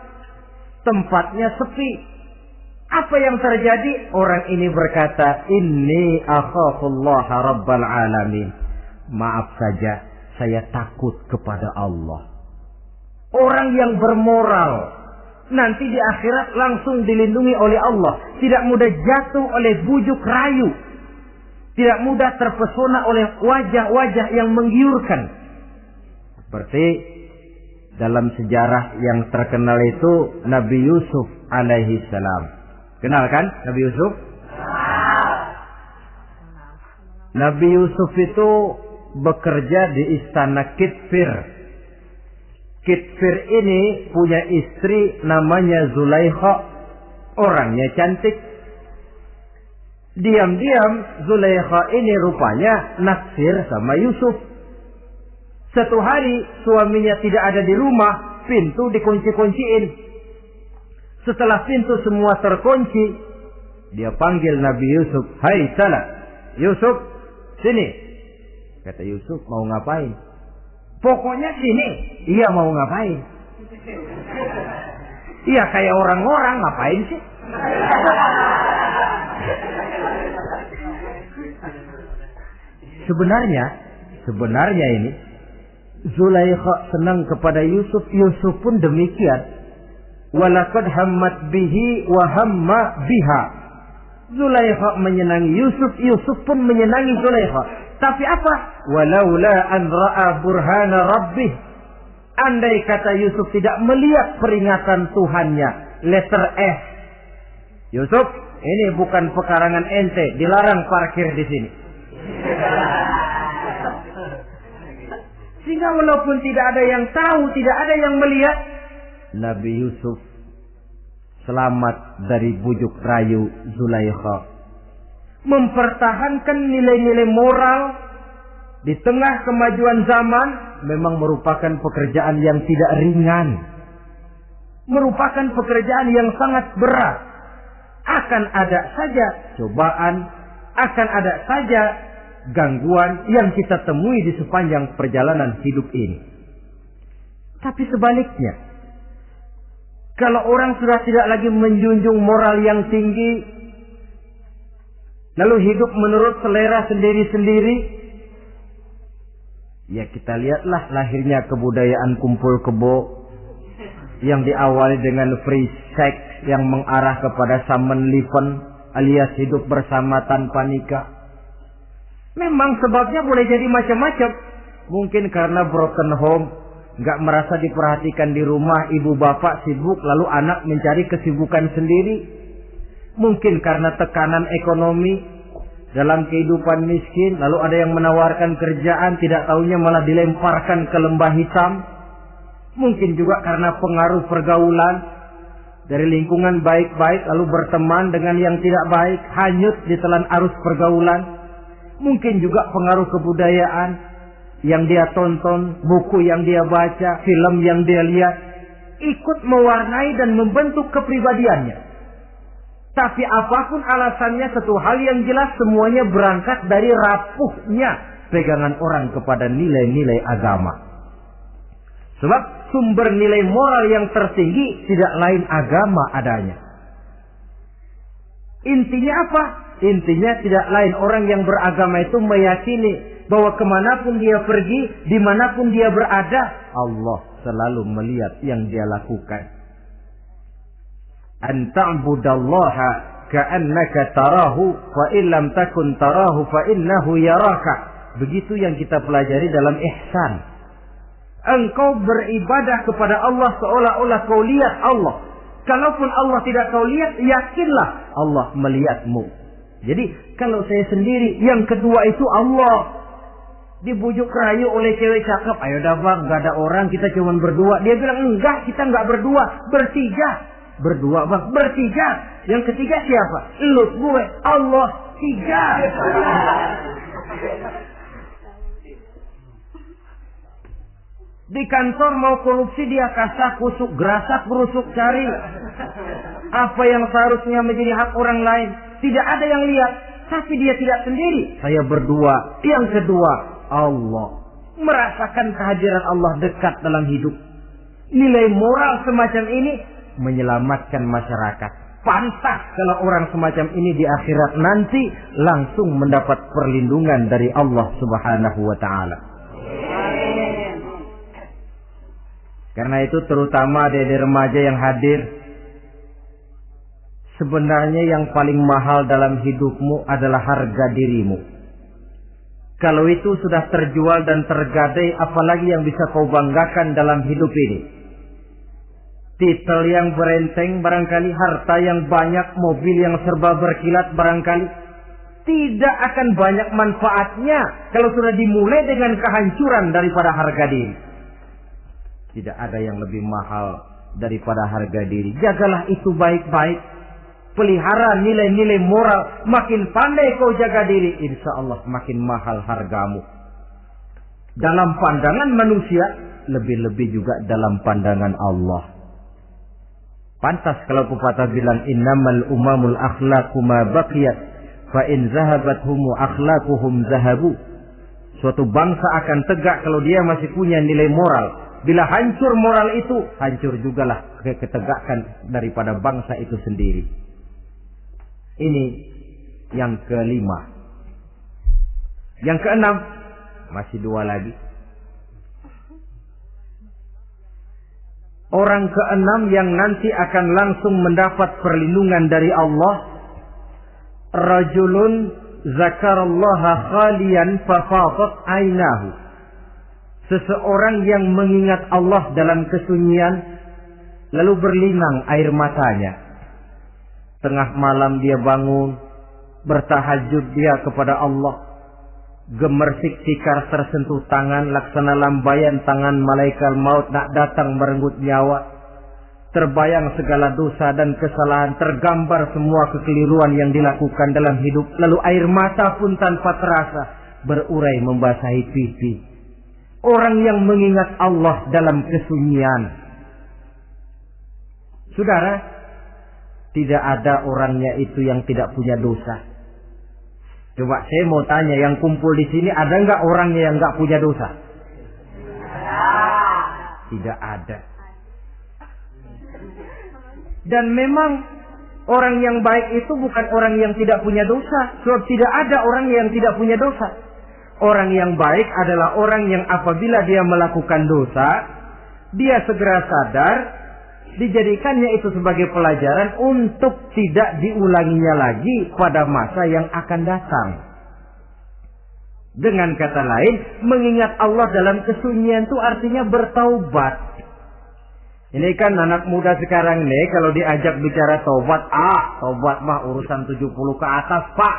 Tempatnya sepi. Apa yang terjadi? Orang ini berkata, inni akhafullaha rabbal alamin. Maaf saja, saya takut kepada Allah. Orang yang bermoral nanti di akhirat langsung dilindungi oleh Allah. Tidak mudah jatuh oleh bujuk rayu. Tidak mudah terpesona oleh wajah-wajah yang menggiurkan. Seperti dalam sejarah yang terkenal itu Nabi Yusuf alaihi salam. Kenal kan Nabi Yusuf? Nabi Yusuf itu bekerja di istana Kitfir. Kitfir ini punya istri namanya Zulaikha. Orangnya cantik. Diam-diam Zulaikha ini rupanya naksir sama Yusuf. Satu hari suaminya tidak ada di rumah, pintu dikunci-kunciin. Setelah pintu semua terkunci, dia panggil Nabi Yusuf, "Hai salah, Yusuf, sini." Kata Yusuf, "Mau ngapain?" "Pokoknya sini." "Iya, mau ngapain?" "Iya, kayak orang-orang, ngapain sih?" Sebenarnya ini Zulaikha senang kepada Yusuf, Yusuf pun demikian. Walaqad hammat bihi wa hamma biha. Zulaikha menyenangi Yusuf, Yusuf pun menyenangi Zulaikha. Tapi apa? Walaula an ra'a burhana rabbih. Andai kata Yusuf tidak melihat peringatan Tuhannya, letter S. Yusuf, ini bukan pekarangan ente, dilarang parkir di sini. Sehingga walaupun tidak ada yang tahu, tidak ada yang melihat, Nabi Yusuf selamat dari bujuk rayu Zulaikha. Mempertahankan nilai-nilai moral di tengah kemajuan zaman memang merupakan pekerjaan yang tidak ringan. Merupakan pekerjaan yang sangat berat. Akan ada saja cobaan, Akan ada saja gangguan yang kita temui di sepanjang perjalanan hidup ini. Tapi sebaliknya, kalau orang sudah tidak lagi menjunjung moral yang tinggi, lalu hidup menurut selera sendiri-sendiri, ya kita lihatlah lahirnya kebudayaan kumpul kebo yang diawali dengan free sex yang mengarah kepada Samenleben alias hidup bersama tanpa nikah. Memang sebabnya boleh jadi macam-macam. Mungkin karena broken home, nggak merasa diperhatikan di rumah, ibu bapak sibuk, lalu anak mencari kesibukan sendiri. Mungkin karena tekanan ekonomi dalam kehidupan miskin, lalu ada yang menawarkan kerjaan, tidak taunya malah dilemparkan ke lembah hitam. Mungkin juga karena pengaruh pergaulan dari lingkungan baik-baik, lalu berteman dengan yang tidak baik, hanyut ditelan arus pergaulan. Mungkin juga pengaruh kebudayaan yang dia tonton, buku yang dia baca, film yang dia lihat, ikut mewarnai dan membentuk kepribadiannya. Tapi apapun alasannya, satu hal yang jelas, semuanya berangkat dari rapuhnya pegangan orang kepada nilai-nilai agama. Sebab sumber nilai moral yang tertinggi tidak lain agama adanya. Intinya apa? Intinya tidak lain, orang yang beragama itu meyakini bahwa kemanapun dia pergi, dimanapun dia berada, Allah selalu melihat yang dia lakukan. An ta'budallaha ka'annaka tarahu fa illam takun tarahu fa innahu yaraka. Begitu yang kita pelajari dalam ihsan. Engkau beribadah kepada Allah seolah-olah kau lihat Allah. Kalaupun Allah tidak kau lihat, yakinlah Allah melihatmu. Jadi kalau saya sendiri, yang kedua itu Allah. Dibujuk rayu oleh cewek cakep, ayo dah bang, gak ada orang, kita cuma berdua. Dia bilang enggak, kita enggak berdua, bertiga. Berdua bang, bertiga. Yang ketiga siapa? Lu, gue, Allah, tiga. Di kantor mau korupsi dia kasak kusuk, gerasak berusuk cari apa yang seharusnya menjadi hak orang lain. Tidak ada yang lihat, tapi dia tidak sendiri. Saya berdua. Yang kedua, Allah. Merasakan kehadiran Allah dekat dalam hidup. Nilai moral semacam ini menyelamatkan masyarakat. Pantas kalau orang semacam ini di akhirat nanti langsung mendapat perlindungan dari Allah Subhanahu wa ta'ala. Karena itu terutama adik-adik remaja yang hadir, sebenarnya yang paling mahal dalam hidupmu adalah harga dirimu. Kalau itu sudah terjual dan tergadai, apalagi yang bisa kau banggakan dalam hidup ini? Titel yang berenteng barangkali, harta yang banyak, mobil yang serba berkilat barangkali. Tidak akan banyak manfaatnya kalau sudah dimulai dengan kehancuran daripada harga diri. Tidak ada yang lebih mahal daripada harga diri. Jagalah itu baik-baik. Pelihara nilai-nilai moral. Makin pandai kau jaga diri, insya Allah makin mahal hargamu. Dalam pandangan manusia, lebih-lebih juga dalam pandangan Allah. Pantas kalau pepatah bilang, innamal umamul akhlaqu ma baqiyat, fa in zahabat humu akhlaquhum zahabu. Suatu bangsa akan tegak kalau dia masih punya nilai moral. Bila hancur moral itu, hancur jugalah ketegakan daripada bangsa itu sendiri. Ini yang kelima. Yang keenam, masih dua lagi. Orang keenam yang nanti akan langsung mendapat perlindungan dari Allah. Rajulun zakarallaha khalian fafadat ainahu. Seseorang yang mengingat Allah dalam kesunyian, lalu berlinang air matanya. Tengah malam dia bangun, bertahajud dia kepada Allah. Gemersik tikar tersentuh tangan, laksana lambaian tangan malaikat maut nak datang merenggut nyawa. Terbayang segala dosa dan kesalahan, tergambar semua kekeliruan yang dilakukan dalam hidup. Lalu air mata pun tanpa terasa berurai membasahi pipi. Orang yang mengingat Allah dalam kesunyian. Saudara, tidak ada orangnya itu yang tidak punya dosa. Coba saya mau tanya, yang kumpul di sini ada nggak orangnya yang nggak punya dosa? Tidak ada. Dan memang orang yang baik itu bukan orang yang tidak punya dosa. Sebab tidak ada orang yang tidak punya dosa. Orang yang baik adalah orang yang apabila dia melakukan dosa, dia segera sadar, dijadikannya itu sebagai pelajaran untuk tidak diulanginya lagi pada masa yang akan datang. Dengan kata lain, mengingat Allah dalam kesunyian itu artinya bertaubat. Ini kan anak muda sekarang nih, kalau diajak bicara taubat, taubat mah urusan 70 ke atas, Pak.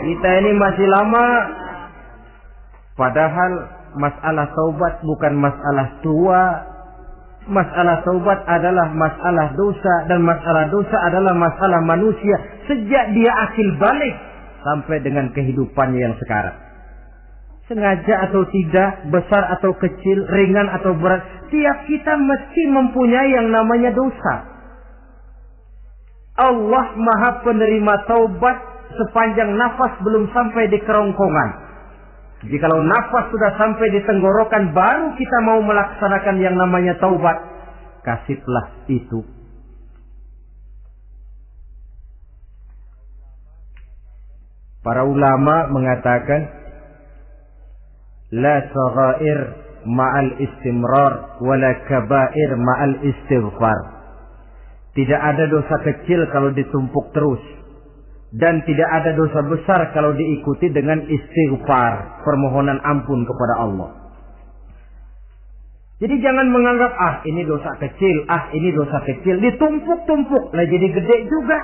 Kita ini masih lama. Padahal masalah taubat bukan masalah tua. Masalah taubat adalah masalah dosa, dan masalah dosa adalah masalah manusia sejak dia akil balik sampai dengan kehidupannya yang sekarang. Sengaja atau tidak, besar atau kecil, ringan atau berat, tiap kita mesti mempunyai yang namanya dosa. Allah Maha penerima taubat sepanjang nafas belum sampai di kerongkongan. Jadi kalau nafas sudah sampai di tenggorokan, baru kita mau melaksanakan yang namanya taubat. Kasihlah itu. Para ulama mengatakan, la saghair ma'al istimrar, wala kabair ma'al istighfar. Tidak ada dosa kecil kalau ditumpuk terus. Dan tidak ada dosa besar kalau diikuti dengan istighfar, permohonan ampun kepada Allah. Jadi jangan menganggap, ini dosa kecil, ini dosa kecil, ditumpuk-tumpuk, lah jadi gede juga.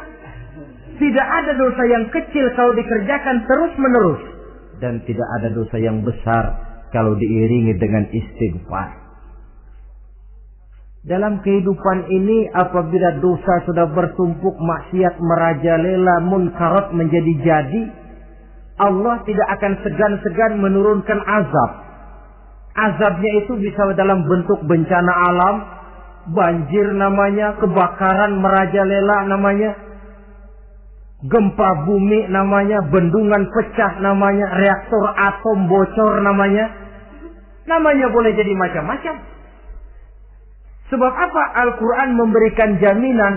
Tidak ada dosa yang kecil kalau dikerjakan terus-menerus. Dan tidak ada dosa yang besar kalau diiringi dengan istighfar. Dalam kehidupan ini apabila dosa sudah bertumpuk, maksiat merajalela, munkarat menjadi jadi, Allah tidak akan segan-segan menurunkan azab. Azabnya itu bisa dalam bentuk bencana alam, banjir namanya, kebakaran merajalela namanya, gempa bumi namanya, bendungan pecah namanya, reaktor atom bocor namanya. Namanya boleh jadi macam-macam. Sebab apa? Al-Quran memberikan jaminan,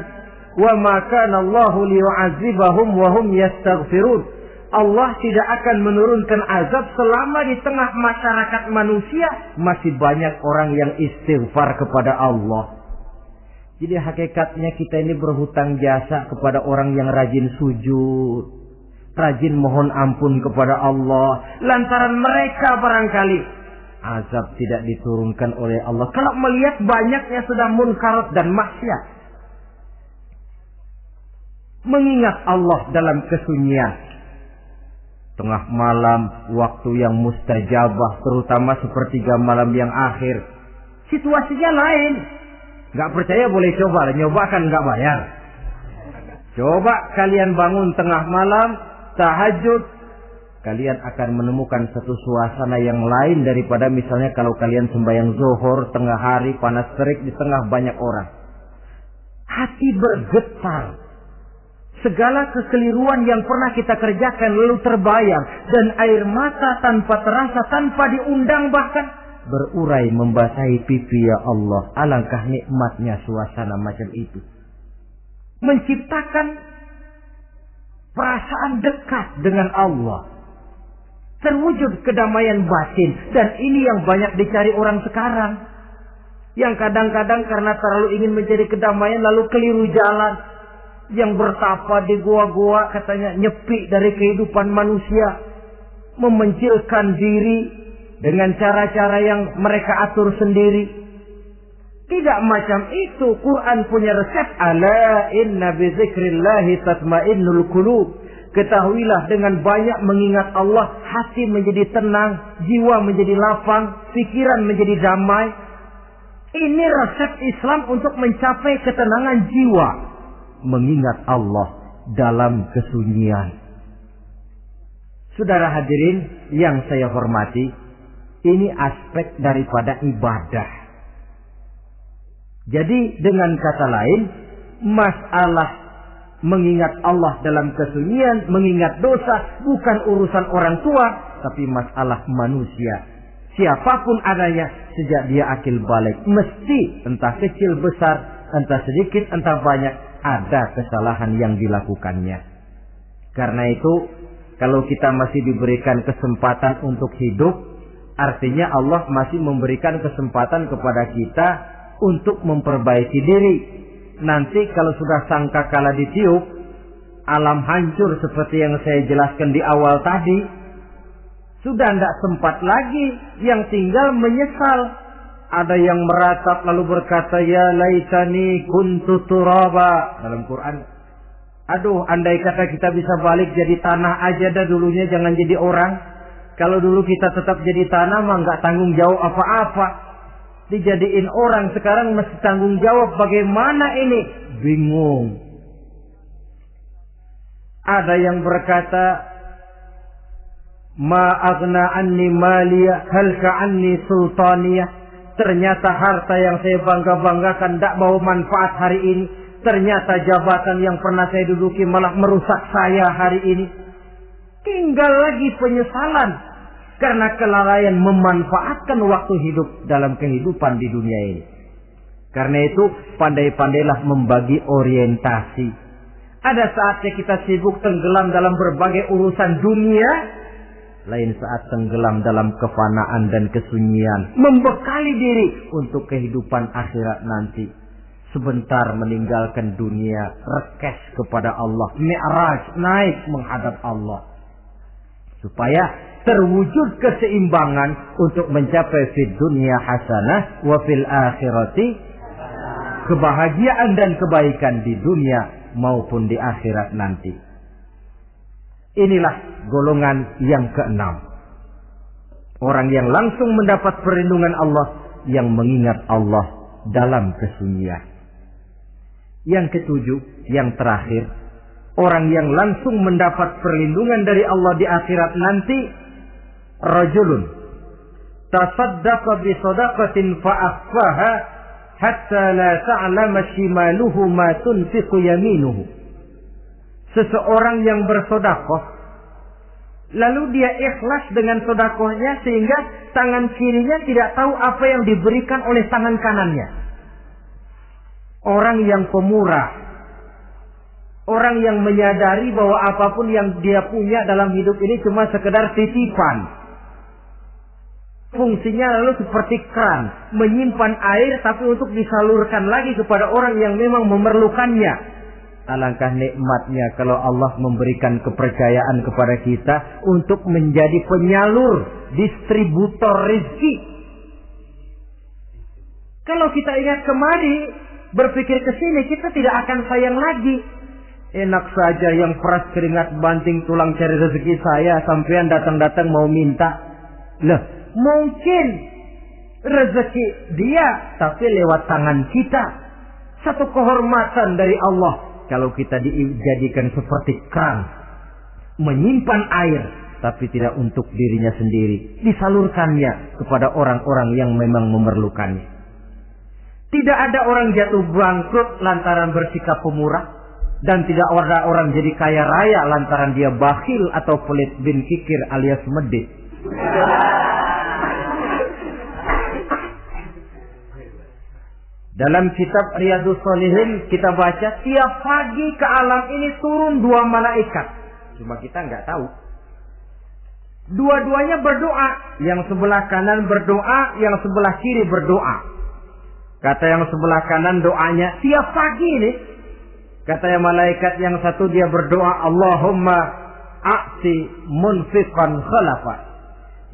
wa ma kana Allahu liyu'adzibahum wa hum yastaghfirun. Allah tidak akan menurunkan azab selama di tengah masyarakat manusia masih banyak orang yang istighfar kepada Allah. Jadi hakikatnya kita ini berhutang jasa kepada orang yang rajin sujud, rajin mohon ampun kepada Allah. Lantaran mereka barangkali azab tidak diturunkan oleh Allah kalau melihat banyaknya sudah munkarat dan maksiat. Mengingat Allah dalam kesunyian, tengah malam, waktu yang mustajabah, terutama sepertiga malam yang akhir, situasinya lain. Gak percaya boleh coba, nyoba kan gak bayar. Coba kalian bangun tengah malam, tahajud, kalian akan menemukan satu suasana yang lain daripada misalnya kalau kalian sembahyang zuhur tengah hari panas terik di tengah banyak orang. Hati bergetar. Segala kekeliruan yang pernah kita kerjakan lalu terbayang, dan air mata tanpa terasa, tanpa diundang bahkan berurai membasahi pipi. Ya Allah, alangkah nikmatnya suasana macam itu. Menciptakan perasaan dekat dengan Allah. Terwujud kedamaian batin. Dan ini yang banyak dicari orang sekarang. Yang kadang-kadang karena terlalu ingin mencari kedamaian lalu keliru jalan. Yang bertapa di gua-gua katanya nyepi dari kehidupan manusia. Memencilkan diri dengan cara-cara yang mereka atur sendiri. Tidak macam itu. Quran punya resep. Ala inna bi dzikrillahi tatmainnul qulub. Ketahuilah dengan banyak mengingat Allah, hati menjadi tenang, jiwa menjadi lapang, pikiran menjadi damai. Ini resep Islam untuk mencapai ketenangan jiwa. Mengingat Allah dalam kesunyian. Saudara hadirin yang saya hormati, ini aspek daripada ibadah. Jadi dengan kata lain, masalah Mengingat Allah dalam kesunyian, mengingat dosa, bukan urusan orang tua, tapi masalah manusia. Siapapun adanya, sejak dia akil balik, mesti entah kecil besar, entah sedikit, entah banyak, ada kesalahan yang dilakukannya. Karena itu, kalau kita masih diberikan kesempatan untuk hidup, artinya Allah masih memberikan kesempatan kepada kita untuk memperbaiki diri. Nanti kalau sudah sangkakala ditiup, alam hancur seperti yang saya jelaskan di awal tadi, sudah tidak sempat lagi, yang tinggal menyesal. Ada yang meratap lalu berkata, ya laitani kuntu turaba dalam Quran. Aduh, andai kata kita bisa balik jadi tanah aja dah dulunya, jangan jadi orang. Kalau dulu kita tetap jadi tanah mah nggak tanggung jawab apa-apa. Dijadiin orang sekarang mesti tanggung jawab, bagaimana ini? Bingung. Ada yang berkata, ma aghna anni maliya halka anni sultaniyah. Ternyata harta yang saya bangga-banggakan tidak bawa manfaat hari ini. Ternyata jabatan yang pernah saya duduki malah merusak saya hari ini. Tinggal lagi penyesalan karena kelalaian memanfaatkan waktu hidup dalam kehidupan di dunia ini. Karena itu pandai-pandailah membagi orientasi. Ada saatnya kita sibuk tenggelam dalam berbagai urusan dunia, lain saat tenggelam dalam kefanaan dan kesunyian, membekali diri untuk kehidupan akhirat nanti. Sebentar meninggalkan dunia, rekes kepada Allah, mi'raj, naik menghadap Allah, supaya terwujud keseimbangan untuk mencapai fid dunya hasanah wa fil akhirati, kebahagiaan dan kebaikan di dunia maupun di akhirat nanti. Inilah golongan yang keenam, orang yang langsung mendapat perlindungan Allah, yang mengingat Allah dalam kesunyian. Yang ketujuh, yang terakhir, orang yang langsung mendapat perlindungan dari Allah di akhirat nanti, rajulun tasaddaqa bi sadaqatin fa akhfaha hatta la ta'lama shimaluhu ma tunfiqu yaminuhu. Seseorang yang bersedekah lalu dia ikhlas dengan sedekahnya sehingga tangan kirinya tidak tahu apa yang diberikan oleh tangan kanannya. Orang yang pemurah, orang yang menyadari bahwa apapun yang dia punya dalam hidup ini cuma sekedar titipan. Fungsinya lalu seperti keran, menyimpan air tapi untuk disalurkan lagi kepada orang yang memang memerlukannya. Alangkah nikmatnya kalau Allah memberikan kepercayaan kepada kita untuk menjadi penyalur, distributor rezeki. Kalau kita ingat kemari, berpikir ke sini, kita tidak akan sayang lagi. Enak saja yang peras keringat banting tulang cari rezeki saya, sampean datang-datang mau minta. Loh, mungkin rezeki dia, tapi lewat tangan kita. Satu kehormatan dari Allah kalau kita dijadikan seperti keran, menyimpan air, tapi tidak untuk dirinya sendiri, disalurkannya kepada orang-orang yang memang memerlukannya. Tidak ada orang jatuh bangkrut lantaran bersikap pemurah, dan tidak ada orang jadi kaya raya lantaran dia bakhil atau pelit bin kikir alias medit. Dalam kitab Riyadhus Shalihin kita baca, tiap pagi ke alam ini turun dua malaikat. Cuma kita nggak tahu. Dua-duanya berdoa, yang sebelah kanan berdoa, yang sebelah kiri berdoa. Kata yang sebelah kanan doanya tiap pagi ini. Kata yang malaikat yang satu dia berdoa, Allahumma a'ti munfiqan khalafa.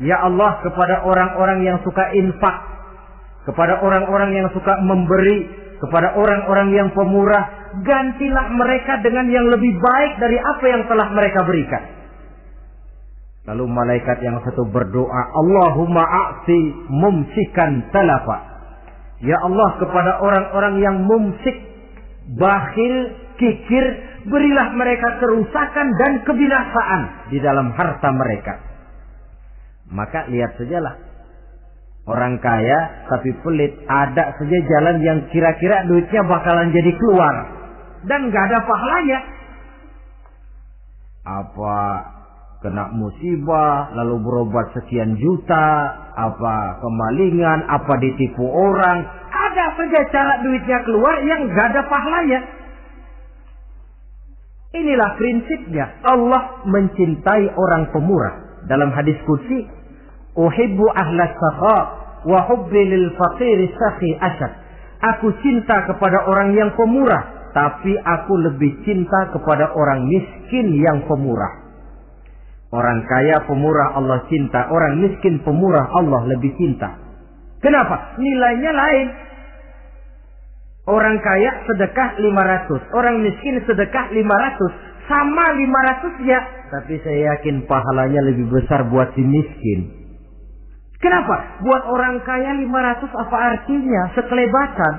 Ya Allah, kepada orang-orang yang suka infak, kepada orang-orang yang suka memberi, kepada orang-orang yang pemurah, gantilah mereka dengan yang lebih baik dari apa yang telah mereka berikan. Lalu malaikat yang satu berdoa, Allahumma a'ti mumsikan talafa. Ya Allah, kepada orang-orang yang mumsik, bakhil, kikir, berilah mereka kerusakan dan kebinasaan di dalam harta mereka. Maka lihat sajalah, orang kaya tapi pelit, ada saja jalan yang kira-kira duitnya bakalan jadi keluar dan gak ada pahalanya. kena musibah, lalu berobat sekian juta, kemalingan, ditipu orang. Ada saja cara duitnya keluar yang gak ada pahalanya. Inilah prinsipnya. Allah mencintai orang pemurah. Dalam hadis qudsi, uhibbu ahlas sakha wa hubbi lil faqiri sakhi asyad. Aku cinta kepada orang yang pemurah, tapi aku lebih cinta kepada orang miskin yang pemurah. Orang kaya pemurah Allah cinta, orang miskin pemurah Allah lebih cinta. Kenapa? Nilainya lain. Orang kaya sedekah 500, orang miskin sedekah 500, sama 500 ya, tapi saya yakin pahalanya lebih besar buat si miskin. Kenapa? Buat orang kaya 500 apa artinya? Sekelebatan.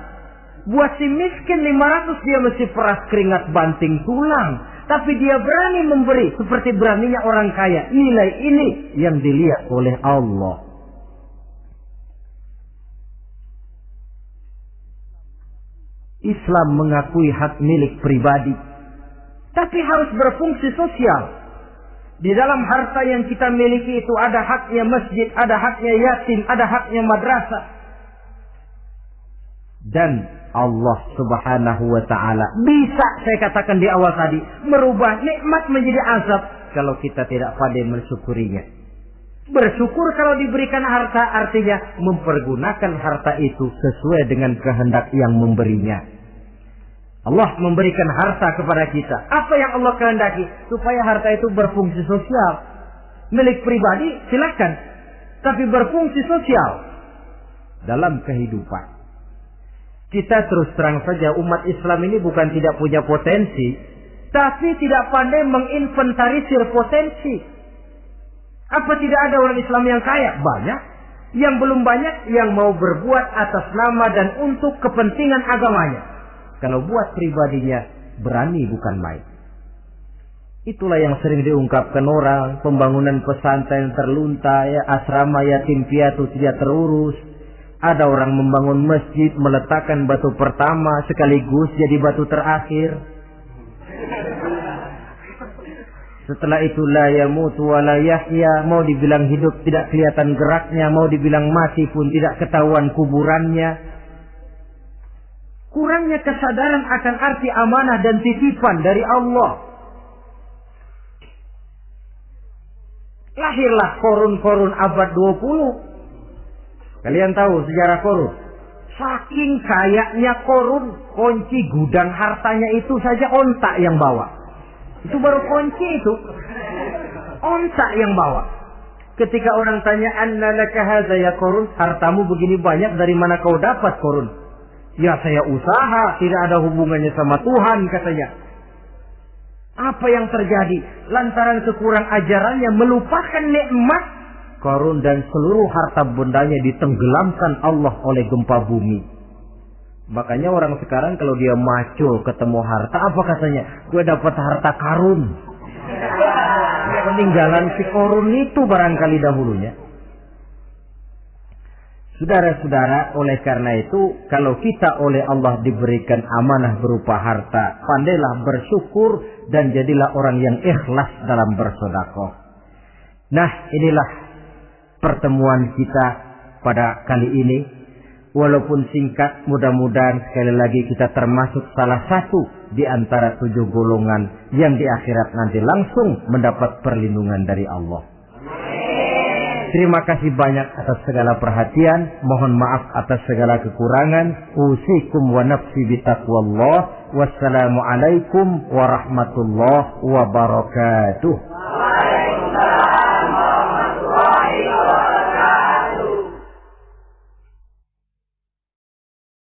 Buat si miskin 500 dia mesti peras keringat banting tulang, tapi dia berani memberi seperti beraninya orang kaya. Nilai ini yang dilihat oleh Allah. Islam mengakui hak milik pribadi, tapi harus berfungsi sosial. Di dalam harta yang kita miliki itu ada haknya masjid, ada haknya yatim, ada haknya madrasah. Dan Allah Subhanahu wa ta'ala bisa, saya katakan di awal tadi, merubah nikmat menjadi azab kalau kita tidak pandai mensyukurinya. Bersyukur kalau diberikan harta artinya mempergunakan harta itu sesuai dengan kehendak yang memberinya. Allah memberikan harta kepada kita. Apa yang Allah kehendaki? Supaya harta itu berfungsi sosial. Milik pribadi silakan, tapi berfungsi sosial dalam kehidupan. Kita terus terang saja, umat Islam ini bukan tidak punya potensi, tapi tidak pandai menginventarisir potensi. Apa tidak ada orang Islam yang kaya? Banyak. Yang belum banyak yang mau berbuat atas nama dan untuk kepentingan agamanya. Kalau buat pribadinya, berani bukan main. Itulah yang sering diungkapkan orang, pembangunan pesantren terlunta, ya, asrama yatim piatu tidak terurus. Ada orang membangun masjid, meletakkan batu pertama sekaligus jadi batu terakhir. Setelah itu la yamutu wa la yahya, mau dibilang hidup tidak kelihatan geraknya, mau dibilang mati pun tidak ketahuan kuburannya. Kurangnya kesadaran akan arti amanah dan titipan dari Allah. Lahirlah korun-korun abad 20. Kalian tahu sejarah korun? Saking kayanya korun, kunci gudang hartanya itu saja onta yang bawa. Itu baru kunci itu. Onta yang bawa. Ketika orang tanya, "Anna laka hadza ya korun?" Hartamu begini banyak, dari mana kau dapat korun? Ya saya usaha, tidak ada hubungannya sama Tuhan katanya. Apa yang terjadi? Lantaran kekurang ajarannya melupakan nikmat, korun dan seluruh harta bendanya ditenggelamkan Allah oleh gempa bumi. Makanya orang sekarang kalau dia macul ketemu harta, apa katanya? Gue dapat harta karun. Peninggalan si korun itu barangkali dahulunya. Saudara-saudara, oleh karena itu, kalau kita oleh Allah diberikan amanah berupa harta, pandailah bersyukur dan jadilah orang yang ikhlas dalam bersedekah. Nah, inilah pertemuan kita pada kali ini. Walaupun singkat, mudah-mudahan sekali lagi kita termasuk salah satu di antara 7 golongan yang di akhirat nanti langsung mendapat perlindungan dari Allah. Terima kasih banyak atas segala perhatian. Mohon maaf atas segala kekurangan. Usikum wa nafsi bitaqwallah. Wassalamualaikum warahmatullahi wabarakatuh.